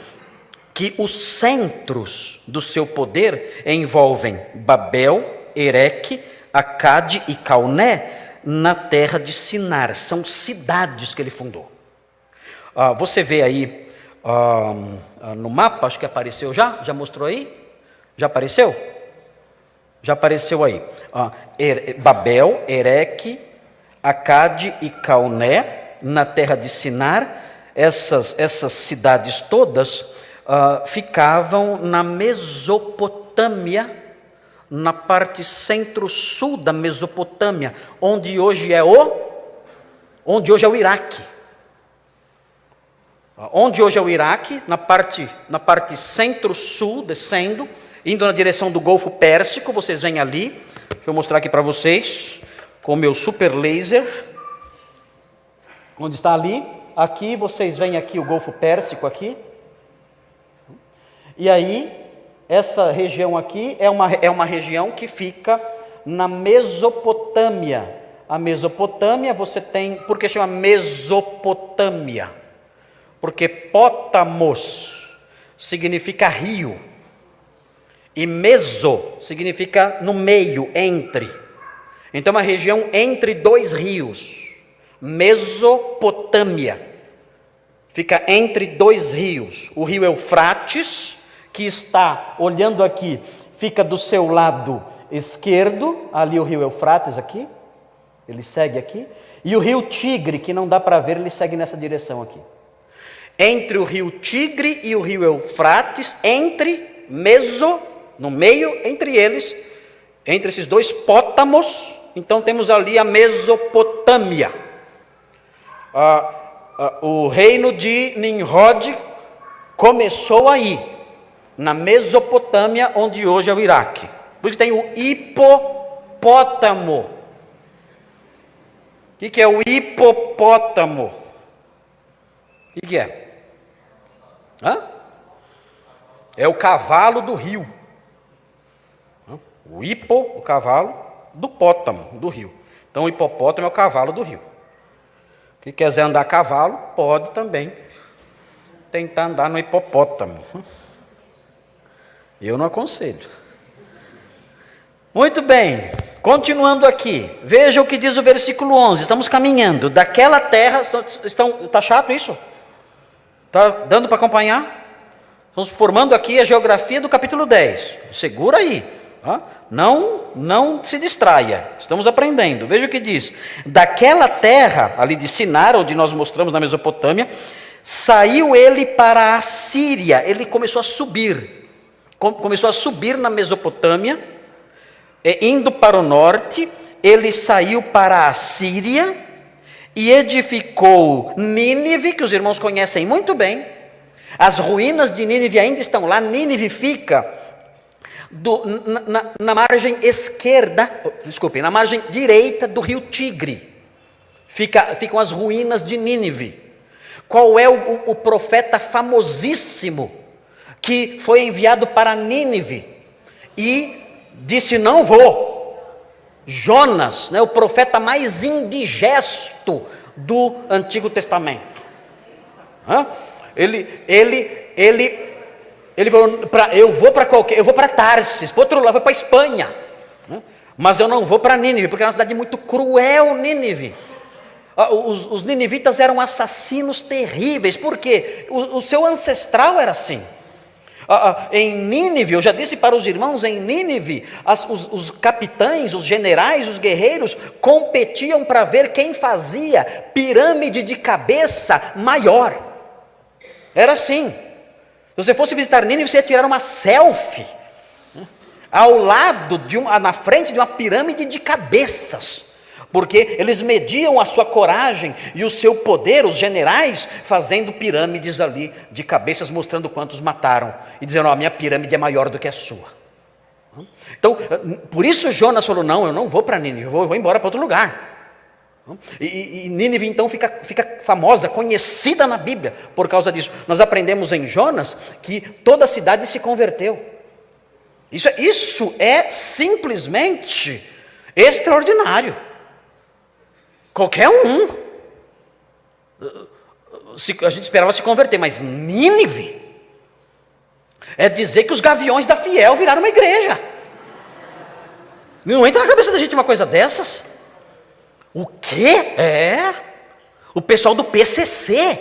que os centros do seu poder envolvem Babel, Ereque, Acade e Calné, na terra de Sinar. São cidades que ele fundou. Você vê aí no mapa, acho que apareceu já mostrou aí? Já apareceu? Já apareceu aí. Babel, Ereque, Acade e Calné, na terra de Sinar. Essas cidades todas ficavam na Mesopotâmia, na parte centro-sul da Mesopotâmia, onde hoje é o Iraque. Onde hoje é o Iraque, na parte centro-sul, descendo, indo na direção do Golfo Pérsico, vocês vêm ali, deixa eu mostrar aqui para vocês, com o meu super laser, onde está ali, aqui vocês veem aqui o Golfo Pérsico aqui, e aí, essa região aqui é uma região que fica na Mesopotâmia. A Mesopotâmia você tem, por que chama Mesopotâmia? Porque pótamos significa rio, e meso significa no meio, entre. Então é uma região entre dois rios, Mesopotâmia, fica entre dois rios, o rio Eufrates, que está olhando aqui, fica do seu lado esquerdo, ali o rio Eufrates aqui, ele segue aqui, e o rio Tigre, que não dá para ver, ele segue nessa direção aqui. Entre o rio Tigre e o rio Eufrates, no meio, entre eles, entre esses dois pótamos, então temos ali a Mesopotâmia. O reino de Nimrod começou aí, na Mesopotâmia, onde hoje é o Iraque. Por isso tem o hipopótamo. O que é o hipopótamo? O que é? É o cavalo do rio. O cavalo do pótamo, do rio. Então o hipopótamo é o cavalo do rio. Quem quiser andar a cavalo, pode também tentar andar no hipopótamo. Eu não aconselho. Muito bem, continuando aqui, veja o que diz o versículo 11, estamos caminhando, daquela terra, está chato isso? Está dando para acompanhar? Estamos formando aqui a geografia do capítulo 10, segura aí, não se distraia, estamos aprendendo, veja o que diz, daquela terra, ali de Sinar, onde nós mostramos na Mesopotâmia, saiu ele para a Síria, ele começou a subir na Mesopotâmia, indo para o norte, ele saiu para a Síria e edificou Nínive, que os irmãos conhecem muito bem. As ruínas de Nínive ainda estão lá. Nínive fica na margem na margem direita do rio Tigre. Ficam as ruínas de Nínive. Qual é o profeta famosíssimo que foi enviado para Nínive e disse: não vou? Jonas, o profeta mais indigesto do Antigo Testamento. Ele falou: eu vou para Tarsis, para outro lado, para a Espanha, mas eu não vou para Nínive, porque é uma cidade muito cruel, Nínive. Os ninivitas eram assassinos terríveis, porque o seu ancestral era assim. Em Nínive, eu já disse para os irmãos, em Nínive, os capitães, os generais, os guerreiros competiam para ver quem fazia pirâmide de cabeça maior. Era assim. Se você fosse visitar Nínive, você ia tirar uma selfie ao lado na frente de uma pirâmide de cabeças, porque eles mediam a sua coragem e o seu poder, os generais, fazendo pirâmides ali de cabeças, mostrando quantos mataram, e dizendo: a minha pirâmide é maior do que a sua. Então, por isso Jonas falou: não, eu não vou para Nínive, eu vou embora para outro lugar. E Nínive então fica famosa, conhecida na Bíblia, por causa disso. Nós aprendemos em Jonas que toda a cidade se converteu. Isso é simplesmente extraordinário. Qualquer um. A gente esperava se converter, mas Nínive é dizer que os gaviões da Fiel viraram uma igreja. Não entra na cabeça da gente uma coisa dessas? O quê? O pessoal do PCC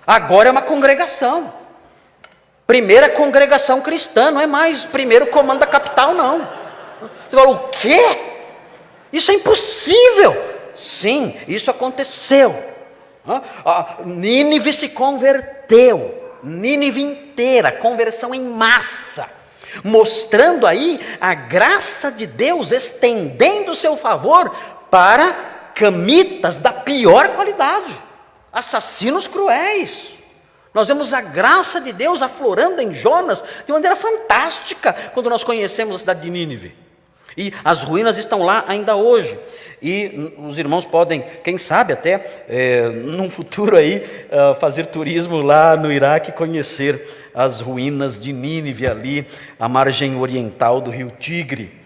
agora é uma congregação. Primeira congregação cristã, não é mais primeiro comando da capital, não. Você fala: o quê? Isso é impossível. Sim, isso aconteceu. Nínive se converteu. Nínive inteira, conversão em massa. mostrando aí a graça de Deus estendendo o seu favor para camitas da pior qualidade, assassinos cruéis. Nós vemos a graça de Deus aflorando em Jonas de maneira fantástica quando nós conhecemos a cidade de Nínive. E as ruínas estão lá ainda hoje. E os irmãos podem, quem sabe até, num futuro aí, fazer turismo lá no Iraque, conhecer as ruínas de Nínive ali, a margem oriental do rio Tigre.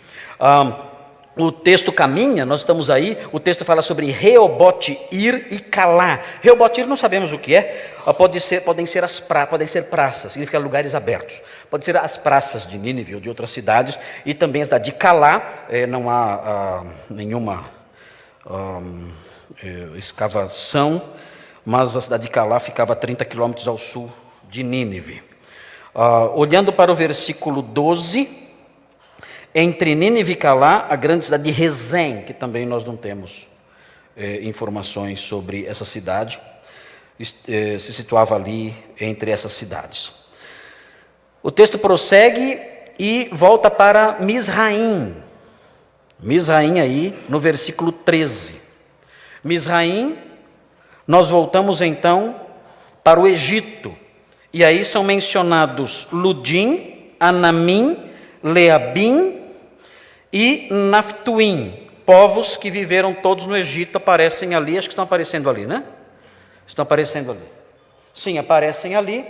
O texto caminha, nós estamos aí, o texto fala sobre Reobote-ir e Calá. Reobote-ir não sabemos o que é, podem ser praças, significa lugares abertos. Pode ser as praças de Nínive ou de outras cidades, e também a cidade de Calá, não há nenhuma escavação, mas a cidade de Calá ficava a 30 quilômetros ao sul de Nínive. Olhando para o versículo 12... Entre Nínive e Calá, a grande cidade de Rezém, que também nós não temos informações sobre essa cidade, se situava ali entre essas cidades. O texto prossegue e volta para Misraim. Misraim aí, no versículo 13. Misraim, nós voltamos então para o Egito. E aí são mencionados Ludim, Anamim, Leabim e Naftuim, povos que viveram todos no Egito, aparecem ali, acho que estão aparecendo ali, né? Estão aparecendo ali. Sim, aparecem ali,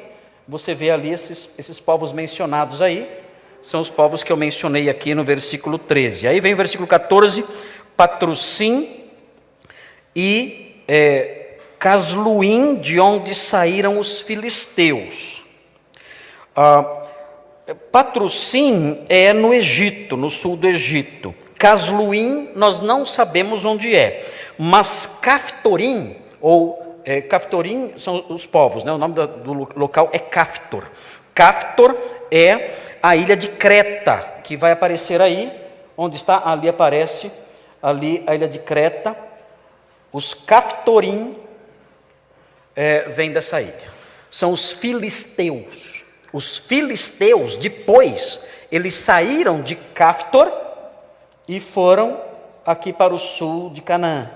você vê ali esses povos mencionados aí, são os povos que eu mencionei aqui no versículo 13. Aí vem o versículo 14, Patrussim e Casluim, de onde saíram os filisteus. Patrussim é no Egito, no sul do Egito. Casluim, nós não sabemos onde é. Mas Caftorim, Caftorim são os povos, né? O nome do local é Caftor. Caftor é a ilha de Creta, que vai aparecer aí, onde está, ali aparece, ali a ilha de Creta. Os Caftorim vêm dessa ilha. São os filisteus. Os filisteus, depois, eles saíram de Caftor e foram aqui para o sul de Canaã.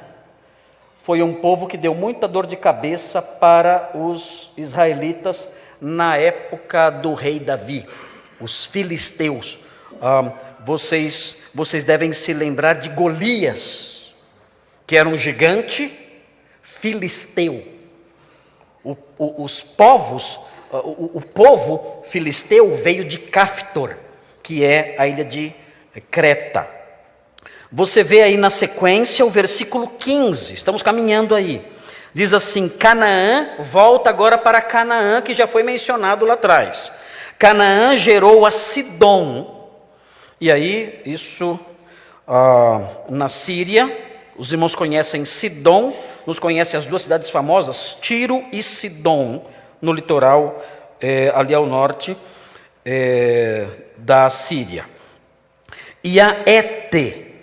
Foi um povo que deu muita dor de cabeça para os israelitas na época do rei Davi. Os filisteus. Vocês devem se lembrar de Golias, que era um gigante filisteu. Os povos... O povo filisteu veio de Caftor, que é a ilha de Creta. Você vê aí na sequência o versículo 15, estamos caminhando aí. Diz assim, Canaã, volta agora para Canaã, que já foi mencionado lá atrás. Canaã gerou a Sidom. E aí, isso na Síria, os irmãos conhecem Sidom, nos conhecem as duas cidades famosas, Tiro e Sidom, no litoral, ali ao norte da Síria. E a Ete.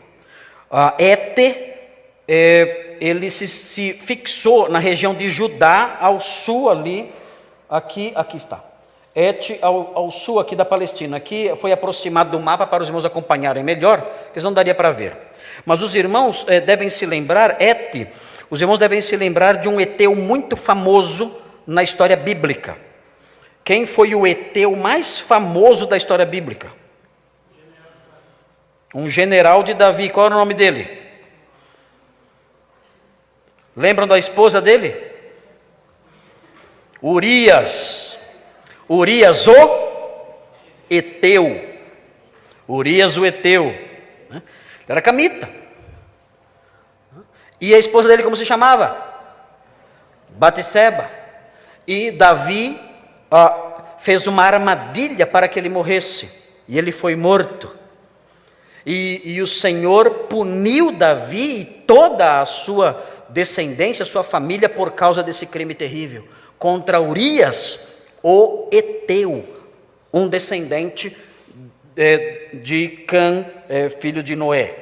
A Ete, ele se fixou na região de Judá, ao sul ali, aqui está. Ete ao sul aqui da Palestina. Aqui foi aproximado do mapa para os irmãos acompanharem melhor, que não daria para ver. Mas os irmãos devem se lembrar, Ete, os irmãos devem se lembrar de um eteu muito famoso na história bíblica. Quem foi o eteu mais famoso da história bíblica? Um general de Davi. Qual era o nome dele? Lembram da esposa dele? Urias. Urias o eteu. Urias o eteu. Ele era camita. E a esposa dele como se chamava? Batseba. E Davi fez uma armadilha para que ele morresse. E ele foi morto. E o Senhor puniu Davi e toda a sua descendência, sua família, por causa desse crime terrível. Contra Urias, o eteu, um descendente de Cã, filho de Noé.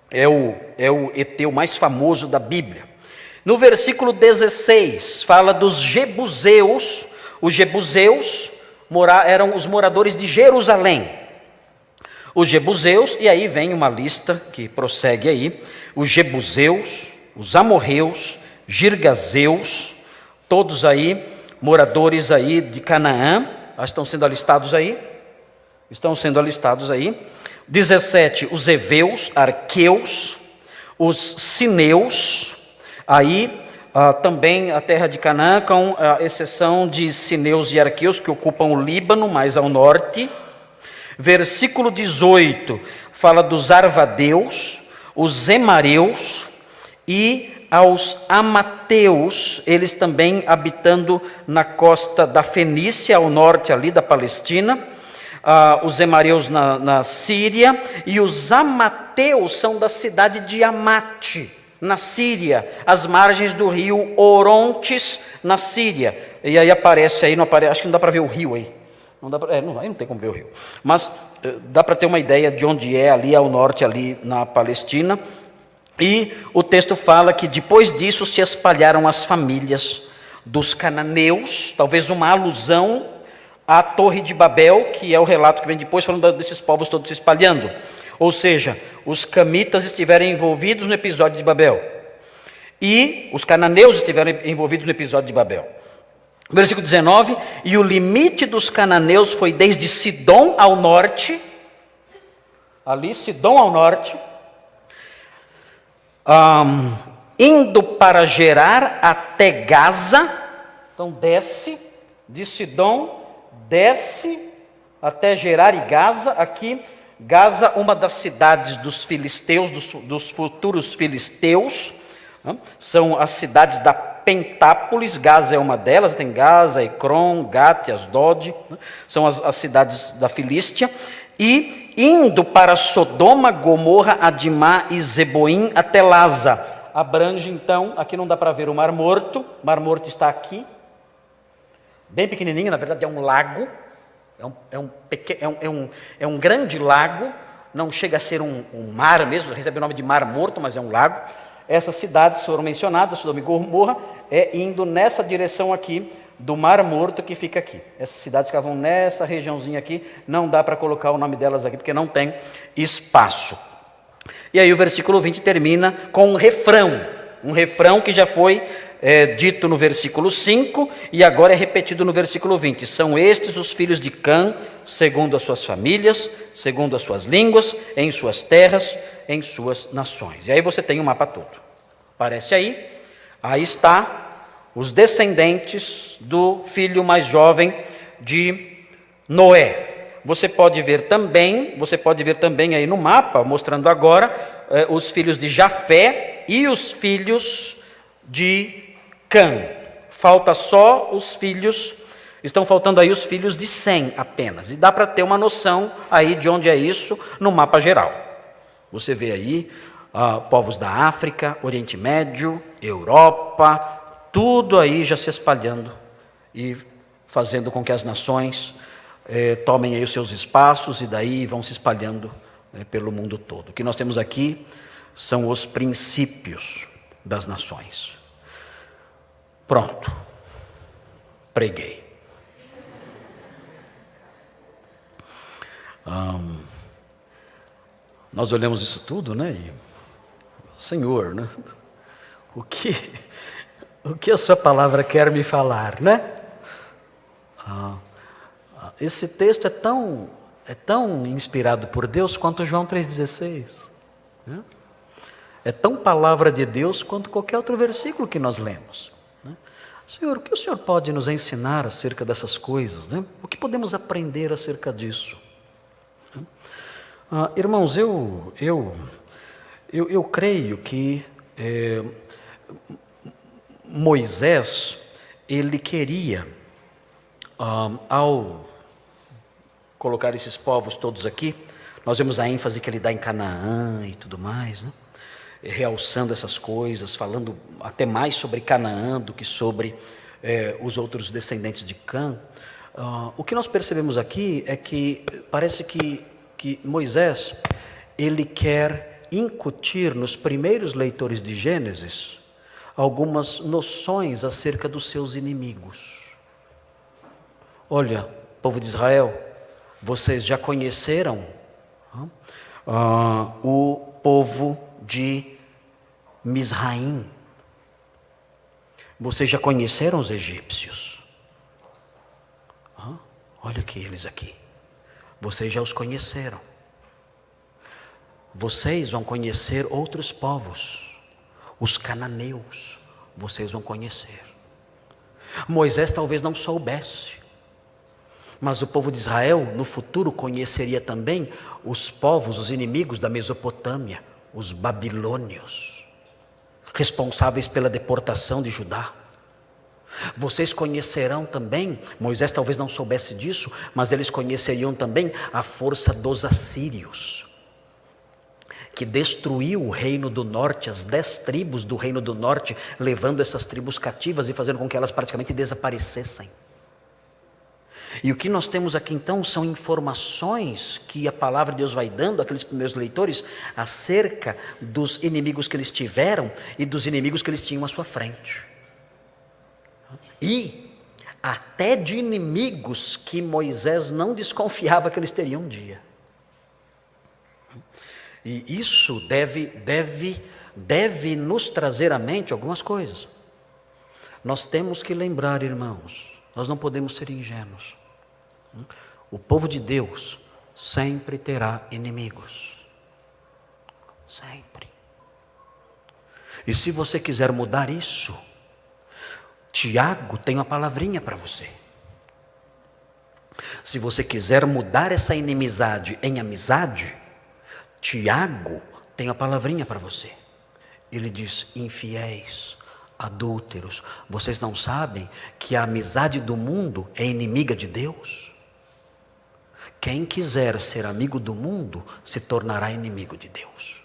É o eteu mais famoso da Bíblia. No versículo 16, fala dos jebuseus. Os jebuseus eram os moradores de Jerusalém. Os jebuseus, e aí vem uma lista que prossegue aí, os jebuseus, os amorreus, girgazeus, todos aí, moradores aí de Canaã, estão sendo alistados aí, 17, os heveus, arqueus, os sineus, aí também a terra de Canaã, com a exceção de sineus e arqueus, que ocupam o Líbano, mais ao norte. Versículo 18, fala dos arvadeus, os zemareus e aos amateus, eles também habitando na costa da Fenícia, ao norte ali da Palestina, os zemareus na Síria, e os amateus são da cidade de Amate, na Síria, às margens do rio Orontes, na Síria. E aí aparece aí, não aparece, acho que não dá para ver o rio aí. Aí não tem como ver o rio. Mas dá para ter uma ideia de onde é ali ao norte, ali na Palestina. E o texto fala que depois disso se espalharam as famílias dos cananeus, talvez uma alusão à Torre de Babel, que é o relato que vem depois, falando desses povos todos se espalhando. Ou seja, os camitas estiveram envolvidos no episódio de Babel. E os cananeus estiveram envolvidos no episódio de Babel. Versículo 19, e o limite dos cananeus foi desde Sidom ao norte, ali Sidom ao norte, indo para Gerar até Gaza, então desce de Sidom, desce até Gerar e Gaza, aqui Gaza, uma das cidades dos filisteus, dos futuros filisteus, né? São as cidades da Pentápolis, Gaza é uma delas, tem Gaza, Ecrom, Gate, Asdod, né? São as cidades da Filístia, e indo para Sodoma, Gomorra, Adimá e Zeboim até Laza, abrange então, aqui não dá para ver o Mar Morto está aqui, bem pequenininho, na verdade é um lago, é um grande lago, não chega a ser um mar mesmo, recebe o nome de Mar Morto, mas é um lago. Essas cidades foram mencionadas, Sodoma e Gomorra, indo nessa direção aqui do Mar Morto que fica aqui. Essas cidades ficavam nessa regiãozinha aqui, não dá para colocar o nome delas aqui, porque não tem espaço. E aí o versículo 20 termina com um refrão que já foi dito no versículo 5 e agora é repetido no versículo 20. São estes os filhos de Cã, segundo as suas famílias, segundo as suas línguas, em suas terras, em suas nações. E aí você tem o mapa todo. Aparece aí está os descendentes do filho mais jovem de Noé. Você pode ver também aí no mapa, mostrando agora, os filhos de Jafé e os filhos de Cã. Estão faltando aí os filhos de Sem apenas. E dá para ter uma noção aí de onde é isso no mapa geral. Você vê aí povos da África, Oriente Médio, Europa, tudo aí já se espalhando e fazendo com que as nações tomem aí os seus espaços e daí vão se espalhando pelo mundo todo. O que nós temos aqui são os princípios das nações. Pronto, preguei. Nós olhamos isso tudo, né? E, Senhor, né? O que a sua palavra quer me falar, né? Esse texto é tão inspirado por Deus quanto João 3,16. Né? É tão palavra de Deus quanto qualquer outro versículo que nós lemos. Né? Senhor, o que o Senhor pode nos ensinar acerca dessas coisas? Né? O que podemos aprender acerca disso? Irmãos, eu creio que Moisés, ele queria, ao colocar esses povos todos aqui, nós vemos a ênfase que ele dá em Canaã e tudo mais, né? Realçando essas coisas, falando até mais sobre Canaã do que sobre os outros descendentes de Cã. O que nós percebemos aqui é que parece que Moisés, ele quer incutir nos primeiros leitores de Gênesis algumas noções acerca dos seus inimigos. Olha, povo de Israel, vocês já conheceram O povo de Misraim. Vocês já conheceram os egípcios? Olha aqui eles aqui. Vocês já os conheceram. Vocês vão conhecer outros povos. Os cananeus, vocês vão conhecer. Moisés talvez não soubesse, mas o povo de Israel no futuro conheceria também os povos, os inimigos da Mesopotâmia, os babilônios, responsáveis pela deportação de Judá. Vocês conhecerão também, Moisés talvez não soubesse disso, mas eles conheceriam também a força dos assírios, que destruiu o reino do norte, as 10 tribos do reino do norte, levando essas tribos cativas e fazendo com que elas praticamente desaparecessem. E o que nós temos aqui então são informações que a palavra de Deus vai dando àqueles primeiros leitores acerca dos inimigos que eles tiveram e dos inimigos que eles tinham à sua frente. E até de inimigos que Moisés não desconfiava que eles teriam um dia. E isso deve nos trazer à mente algumas coisas. Nós temos que lembrar, irmãos, nós não podemos ser ingênuos. O povo de Deus sempre terá inimigos. Sempre. E se você quiser mudar isso, Tiago tem uma palavrinha para você. Se você quiser mudar essa inimizade em amizade, Tiago tem uma palavrinha para você. Ele diz: infiéis, adúlteros, vocês não sabem que a amizade do mundo é inimiga de Deus? Quem quiser ser amigo do mundo se tornará inimigo de Deus.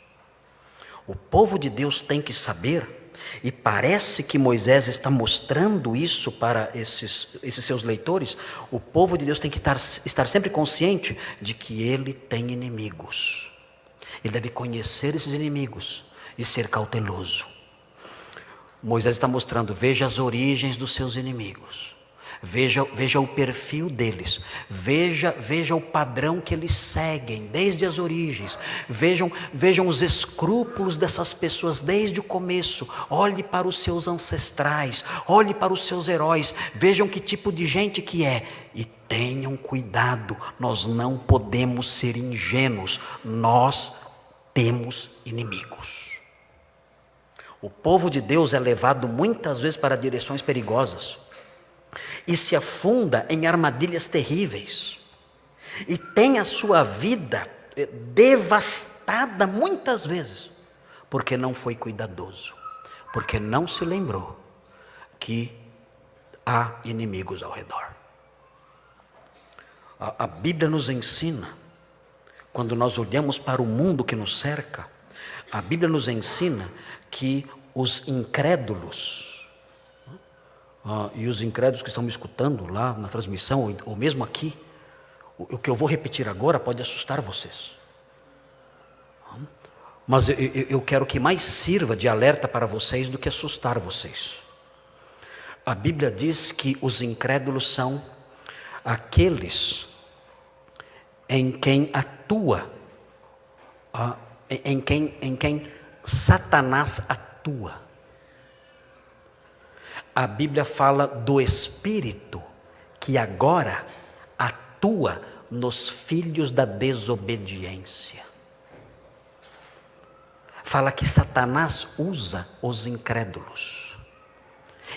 O povo de Deus tem que saber, e parece que Moisés está mostrando isso para esses seus leitores. O povo de Deus tem que estar sempre consciente de que ele tem inimigos. Ele deve conhecer esses inimigos e ser cauteloso. Moisés está mostrando: veja as origens dos seus inimigos, veja o perfil deles, veja o padrão que eles seguem desde as origens, vejam os escrúpulos dessas pessoas desde o começo. Olhe para os seus ancestrais, olhe para os seus heróis, vejam que tipo de gente que é, e tenham cuidado. Nós não podemos ser ingênuos, nós temos inimigos. O povo de Deus é levado muitas vezes para direções perigosas e se afunda em armadilhas terríveis e tem a sua vida devastada muitas vezes porque não foi cuidadoso, porque não se lembrou que há inimigos ao redor. A Bíblia nos ensina, quando nós olhamos para o mundo que nos cerca, a Bíblia nos ensina que os incrédulos, e os incrédulos que estão me escutando lá na transmissão, ou mesmo aqui, o que eu vou repetir agora pode assustar vocês. Mas eu quero que mais sirva de alerta para vocês do que assustar vocês. A Bíblia diz que os incrédulos são aqueles em quem atua, em quem Satanás atua. A Bíblia fala do Espírito que agora atua nos filhos da desobediência. Fala que Satanás usa os incrédulos.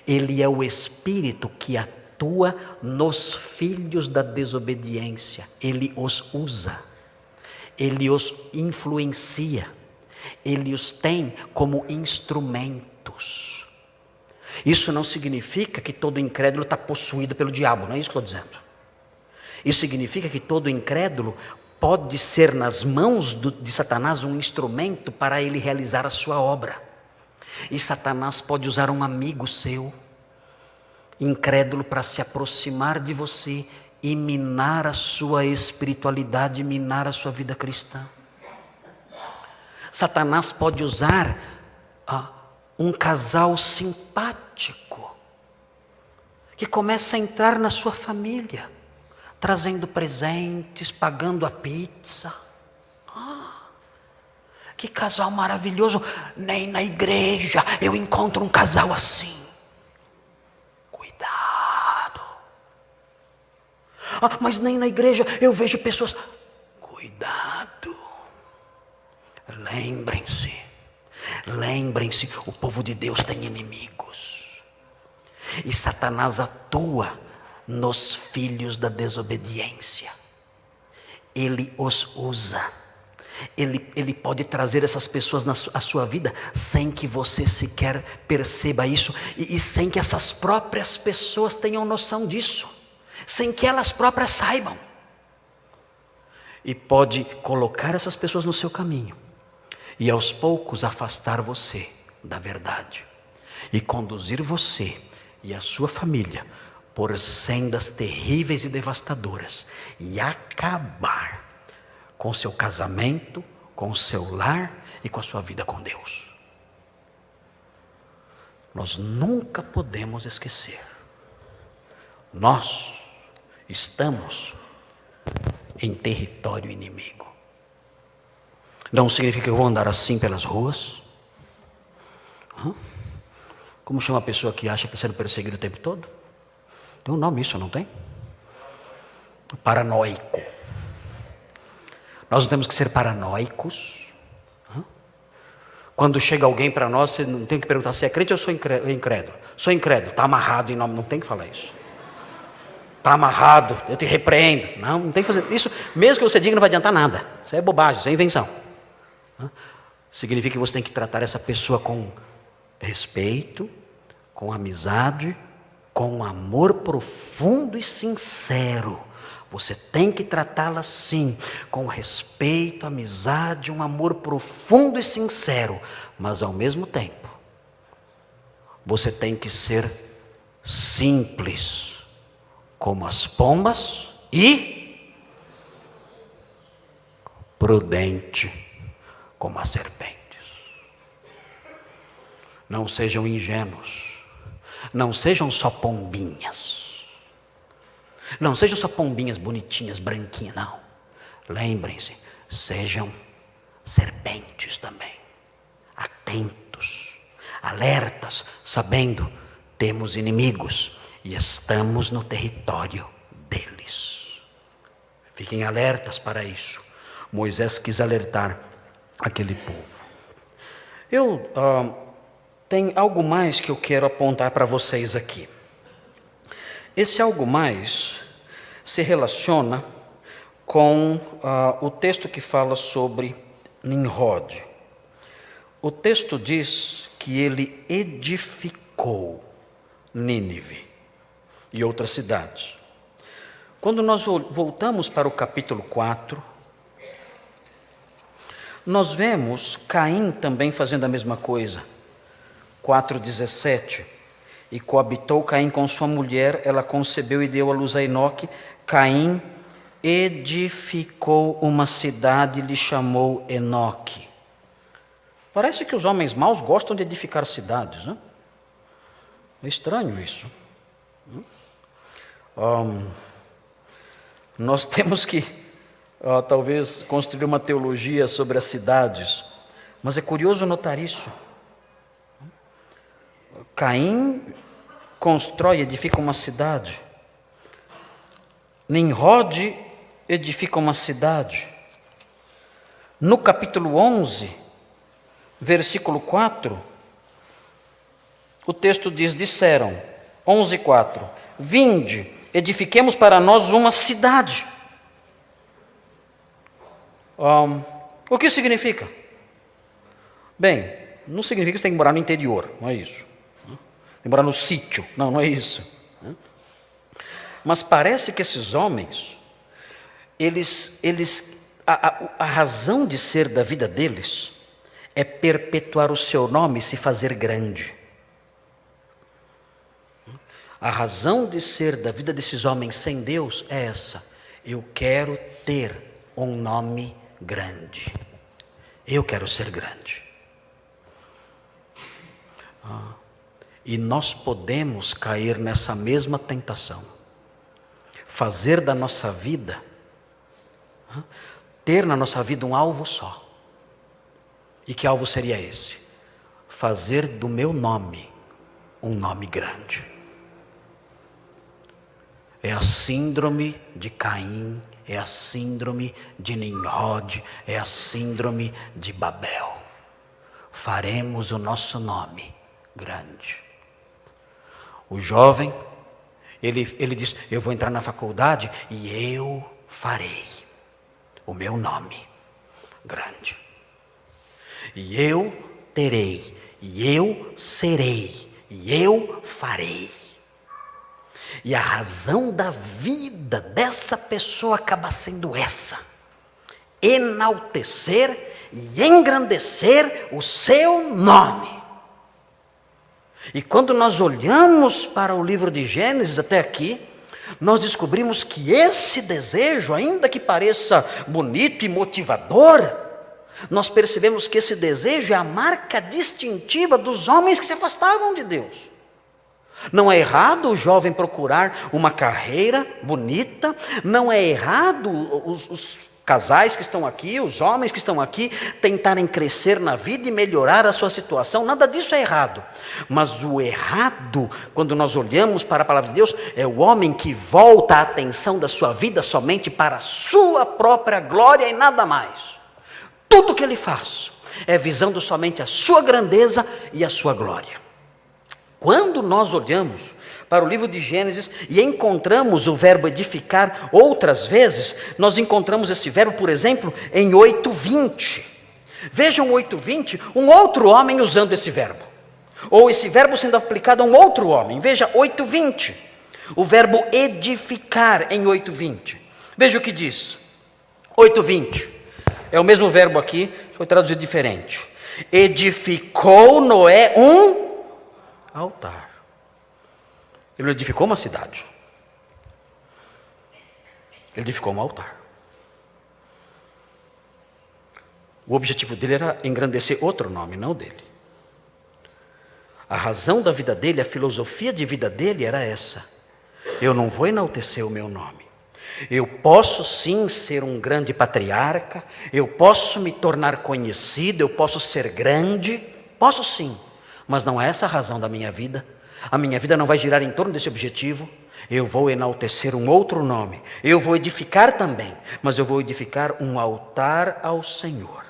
Ele é o Espírito que atua nos filhos da desobediência. Ele os usa, ele os influencia, ele os tem como instrumentos. Isso não significa que todo incrédulo está possuído pelo diabo, não é isso que eu estou dizendo. Isso significa que todo incrédulo pode ser nas mãos de Satanás um instrumento para ele realizar a sua obra. E Satanás pode usar um amigo seu, incrédulo, para se aproximar de você e minar a sua espiritualidade, minar a sua vida cristã. Satanás pode usar um casal simpático que começa a entrar na sua família, trazendo presentes, pagando a pizza. Que casal maravilhoso, nem na igreja eu encontro um casal assim. Cuidado. Mas nem na igreja eu vejo pessoas. Cuidado. Lembrem-se, o povo de Deus tem inimigos. E Satanás atua nos filhos da desobediência. Ele os usa. Ele pode trazer essas pessoas à sua vida sem que você sequer perceba isso. E sem que essas próprias pessoas tenham noção disso. Sem que elas próprias saibam. E pode colocar essas pessoas no seu caminho. E aos poucos afastar você da verdade. E conduzir você e a sua família por sendas terríveis e devastadoras. E acabar com seu casamento, com o seu lar e com a sua vida com Deus. Nós nunca podemos esquecer. Nós estamos em território inimigo. Não significa que eu vou andar assim pelas ruas. Como chama a pessoa que acha que está sendo perseguido o tempo todo? Tem um nome isso, não tem? Paranoico. Nós não temos que ser paranoicos. Quando chega alguém para nós, você não tem que perguntar se é crente ou sou incrédulo. Sou incrédulo, está amarrado em nome, não tem que falar isso. Está amarrado, eu te repreendo. Não tem que fazer isso. Mesmo que você diga, não vai adiantar nada. Isso é bobagem, isso é invenção. Significa que você tem que tratar essa pessoa com respeito, com amizade, com amor profundo e sincero. Você tem que tratá-la assim, com respeito, amizade, um amor profundo e sincero. Mas ao mesmo tempo, você tem que ser simples, como as pombas, e prudente, como as serpentes. Não sejam ingênuos. Não sejam só pombinhas. Não sejam só pombinhas bonitinhas, branquinhas, não. Lembrem-se, sejam serpentes também. Atentos, alertas, sabendo, temos inimigos e estamos no território deles. Fiquem alertas para isso. Moisés quis alertar aquele povo. Tem algo mais que eu quero apontar para vocês aqui. Esse algo mais se relaciona com o texto que fala sobre Nimrod. O texto diz que ele edificou Nínive e outras cidades. Quando nós voltamos para o capítulo 4, nós vemos Caim também fazendo a mesma coisa. 4:17. E coabitou Caim com sua mulher, ela concebeu e deu à luz a Enoque. Caim edificou uma cidade e lhe chamou Enoque. Parece que os homens maus gostam de edificar cidades, né? É estranho isso. Nós temos que talvez construir uma teologia sobre as cidades, mas é curioso notar isso. Caim constrói, edifica uma cidade. Nimrod edifica uma cidade. No capítulo 11, versículo 4, o texto diz, disseram, 11:4, vinde, edifiquemos para nós uma cidade. O que significa? Bem, não significa que você tem que morar no interior, não é isso. Tem que morar no sítio, não é isso. Mas parece que esses homens, a razão de ser da vida deles é perpetuar o seu nome e se fazer grande. A razão de ser da vida desses homens sem Deus é essa: eu quero ter um nome grande. Eu quero ser grande. E nós podemos cair nessa mesma tentação. Fazer da nossa vida, ter na nossa vida um alvo só. E que alvo seria esse? Fazer do meu nome um nome grande. É a síndrome de Caim, é a síndrome de Nimrod, é a síndrome de Babel. Faremos o nosso nome grande. O jovem, ele diz, eu vou entrar na faculdade e eu farei o meu nome grande. E eu terei, e eu serei, e eu farei. E a razão da vida dessa pessoa acaba sendo essa: enaltecer e engrandecer o seu nome. E quando nós olhamos para o livro de Gênesis até aqui, nós descobrimos que esse desejo, ainda que pareça bonito e motivador, nós percebemos que esse desejo é a marca distintiva dos homens que se afastavam de Deus. Não é errado o jovem procurar uma carreira bonita, não é errado os casais que estão aqui, os homens que estão aqui, tentarem crescer na vida e melhorar a sua situação, nada disso é errado. Mas o errado, quando nós olhamos para a palavra de Deus, é o homem que volta a atenção da sua vida somente para a sua própria glória e nada mais. Tudo que ele faz é visando somente a sua grandeza e a sua glória. Quando nós olhamos para o livro de Gênesis e encontramos o verbo edificar outras vezes, nós encontramos esse verbo, por exemplo, em 8:20. Vejam 8:20, um outro homem usando esse verbo. Ou esse verbo sendo aplicado a um outro homem. Veja 8:20, o verbo edificar em 8:20. Veja o que diz. 8:20, é o mesmo verbo aqui, foi traduzido diferente. Edificou Noé um altar. Ele não edificou uma cidade. Ele edificou um altar. O objetivo dele era engrandecer outro nome, não o dele. A razão da vida dele, a filosofia de vida dele era essa: eu não vou enaltecer o meu nome. Eu posso sim ser um grande patriarca, eu posso me tornar conhecido, eu posso ser grande, posso sim. Mas não é essa a razão da minha vida. A minha vida não vai girar em torno desse objetivo. Eu vou enaltecer um outro nome. Eu vou edificar também, mas eu vou edificar um altar ao Senhor,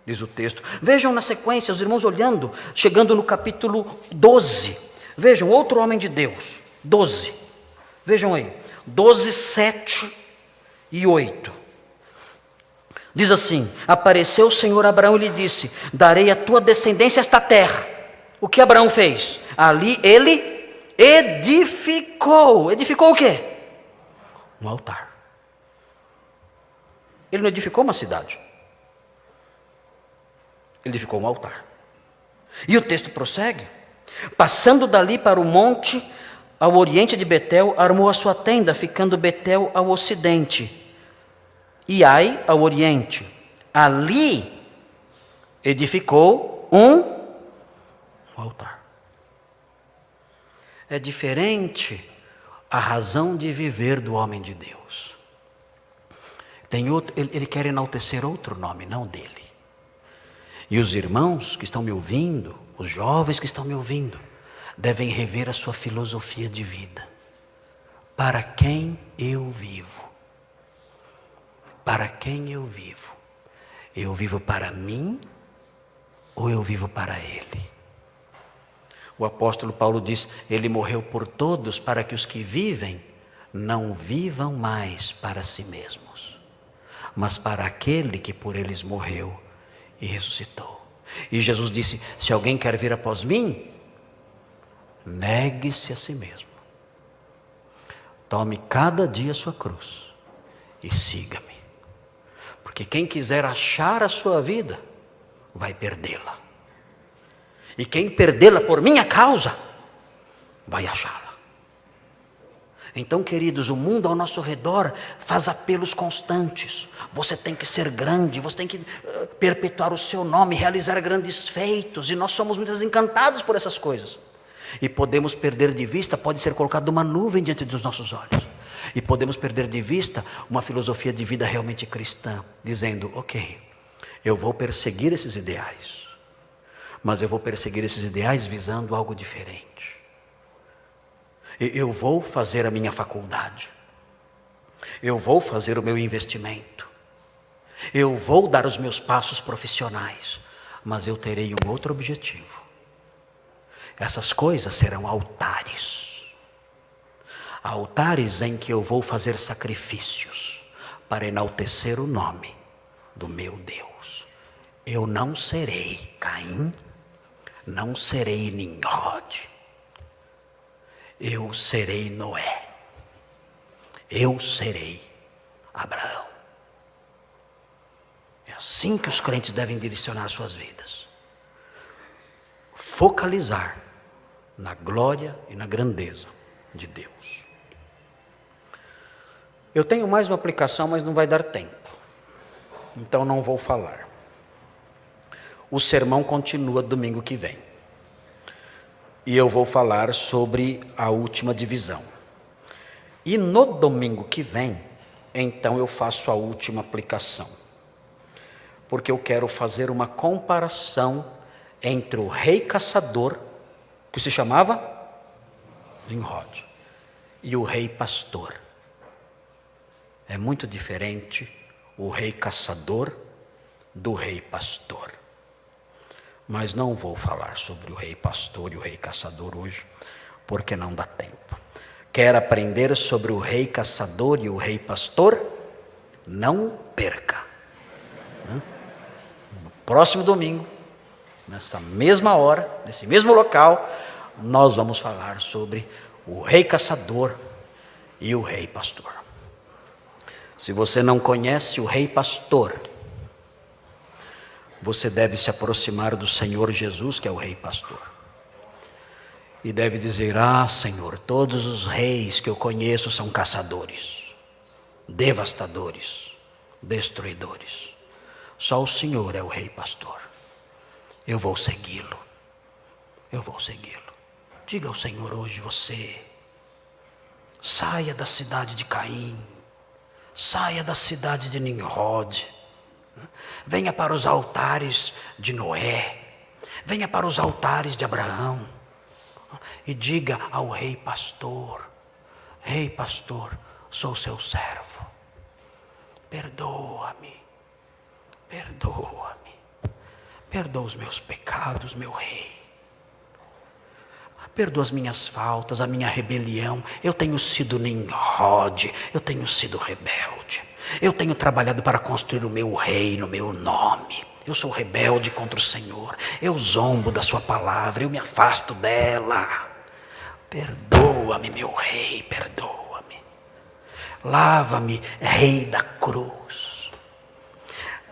diz o texto. Vejam na sequência, os irmãos olhando, chegando no capítulo 12. Vejam, outro homem de Deus, 12. Vejam aí, 12, 7 e 8. Diz assim: apareceu o Senhor a Abraão e lhe disse: darei à tua descendência esta terra. O que Abraão fez? Ali ele edificou. Edificou o quê? Um altar. Ele não edificou uma cidade. Ele edificou um altar. E o texto prossegue. Passando dali para o monte, ao oriente de Betel, armou a sua tenda, ficando Betel ao ocidente, e Ai ao oriente. Ali edificou um altar. É diferente a razão de viver do homem de Deus. Ele quer enaltecer outro nome, não dele. E os irmãos que estão me ouvindo, os jovens que estão me ouvindo, devem rever a sua filosofia de vida. Para quem eu vivo? Para quem eu vivo? Eu vivo para mim ou eu vivo para Ele? O apóstolo Paulo diz: Ele morreu por todos para que os que vivem não vivam mais para si mesmos, mas para aquele que por eles morreu e ressuscitou. E Jesus disse: se alguém quer vir após mim, negue-se a si mesmo. Tome cada dia a sua cruz e siga-me. Porque quem quiser achar a sua vida, vai perdê-la. E quem perdê-la por minha causa, vai achá-la. Então, queridos, o mundo ao nosso redor faz apelos constantes. Você tem que ser grande, você tem que perpetuar o seu nome, realizar grandes feitos. E nós somos muitas vezes encantados por essas coisas. E podemos perder de vista, pode ser colocado uma nuvem diante dos nossos olhos. E podemos perder de vista uma filosofia de vida realmente cristã, dizendo: ok, Eu vou perseguir esses ideais, mas eu vou perseguir esses ideais visando algo diferente. Eu vou fazer a minha faculdade, eu vou fazer o meu investimento, eu vou dar os meus passos profissionais, mas eu terei um outro objetivo. Essas coisas serão altares, altares em que eu vou fazer sacrifícios para enaltecer o nome do meu Deus. Eu não serei Caim, não serei Nimrod, eu serei Noé, eu serei Abraão. É assim que os crentes devem direcionar suas vidas. Focalizar na glória e na grandeza de Deus. Eu tenho mais uma aplicação, mas não vai dar tempo, então não vou falar. O sermão continua domingo que vem. E eu vou falar sobre a última divisão. E no domingo que vem, então eu faço a última aplicação. Porque eu quero fazer uma comparação entre o rei caçador, que se chamava Nimrod, e o rei pastor. É muito diferente o rei caçador do rei pastor. Mas não vou falar sobre o rei pastor e o rei caçador hoje, porque não dá tempo. Quer aprender sobre o rei caçador e o rei pastor? Não perca. No próximo domingo, nessa mesma hora, nesse mesmo local, nós vamos falar sobre o rei caçador e o rei pastor. Se você não conhece o rei pastor, você deve se aproximar do Senhor Jesus, que é o rei pastor. E deve dizer: ah, Senhor, todos os reis que eu conheço são caçadores, devastadores, destruidores. Só o Senhor é o rei pastor. Eu vou segui-lo. Eu vou segui-lo. Diga ao Senhor hoje: você saia da cidade de Caim, saia da cidade de Nimrod, venha para os altares de Noé, venha para os altares de Abraão e diga ao rei pastor: rei pastor, sou seu servo, perdoa-me, perdoa-me, perdoa os meus pecados, meu rei, perdoa as minhas faltas, a minha rebelião. Eu tenho sido Nimrod, eu tenho sido rebelde, eu tenho trabalhado para construir o meu reino, o meu nome. Eu sou rebelde contra o Senhor, eu zombo da sua palavra, eu me afasto dela. Perdoa-me, meu rei, perdoa-me. Lava-me, rei da cruz.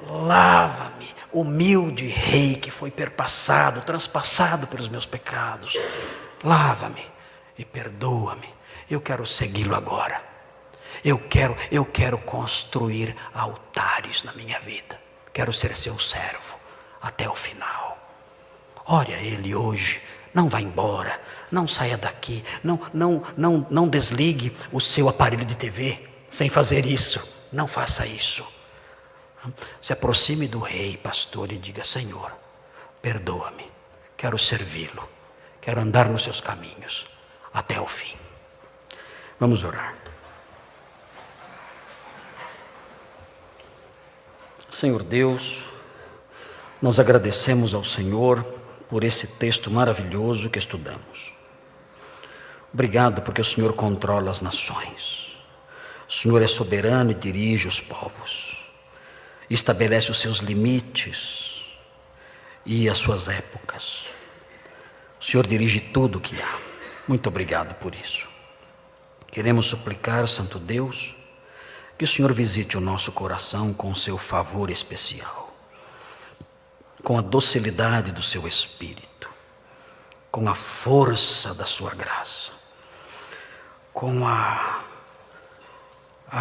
Lava-me, humilde rei que foi perpassado, transpassado pelos meus pecados. Lava-me e perdoa-me. Eu quero segui-lo agora. Eu quero construir altares na minha vida. Quero ser seu servo até o final. Ore a Ele hoje. Não vá embora. Não saia daqui. Não desligue o seu aparelho de TV sem fazer isso. Não faça isso. Se aproxime do rei, pastor, e diga: Senhor, perdoa-me. Quero servi-lo. Quero andar nos seus caminhos até o fim. Vamos orar. Senhor Deus, nós agradecemos ao Senhor por esse texto maravilhoso que estudamos. Obrigado porque o Senhor controla as nações. O Senhor é soberano e dirige os povos. Estabelece os seus limites e as suas épocas. O Senhor dirige tudo o que há. Muito obrigado por isso. Queremos suplicar, Santo Deus, que o Senhor visite o nosso coração com o seu favor especial, com a docilidade do seu Espírito, com a força da sua graça, com a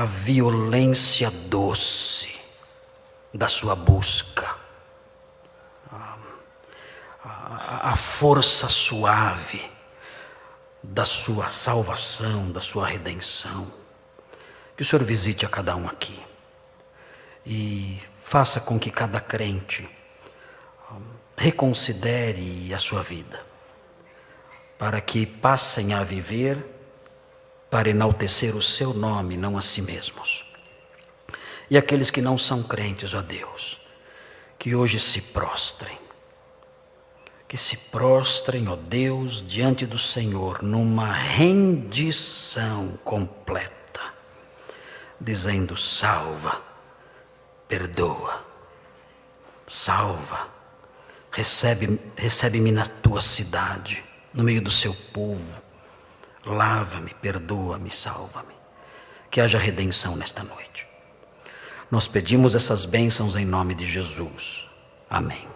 violência doce da sua busca, a força suave da sua salvação, da sua redenção. Que o Senhor visite a cada um aqui e faça com que cada crente reconsidere a sua vida, para que passem a viver para enaltecer o seu nome, não a si mesmos. E aqueles que não são crentes, ó Deus, que hoje se prostrem, ó Deus, diante do Senhor, numa rendição completa, dizendo: salva, perdoa, salva, recebe-me na tua cidade, no meio do seu povo, lava-me, perdoa-me, salva-me. Que haja redenção nesta noite. Nós pedimos essas bênçãos em nome de Jesus. Amém.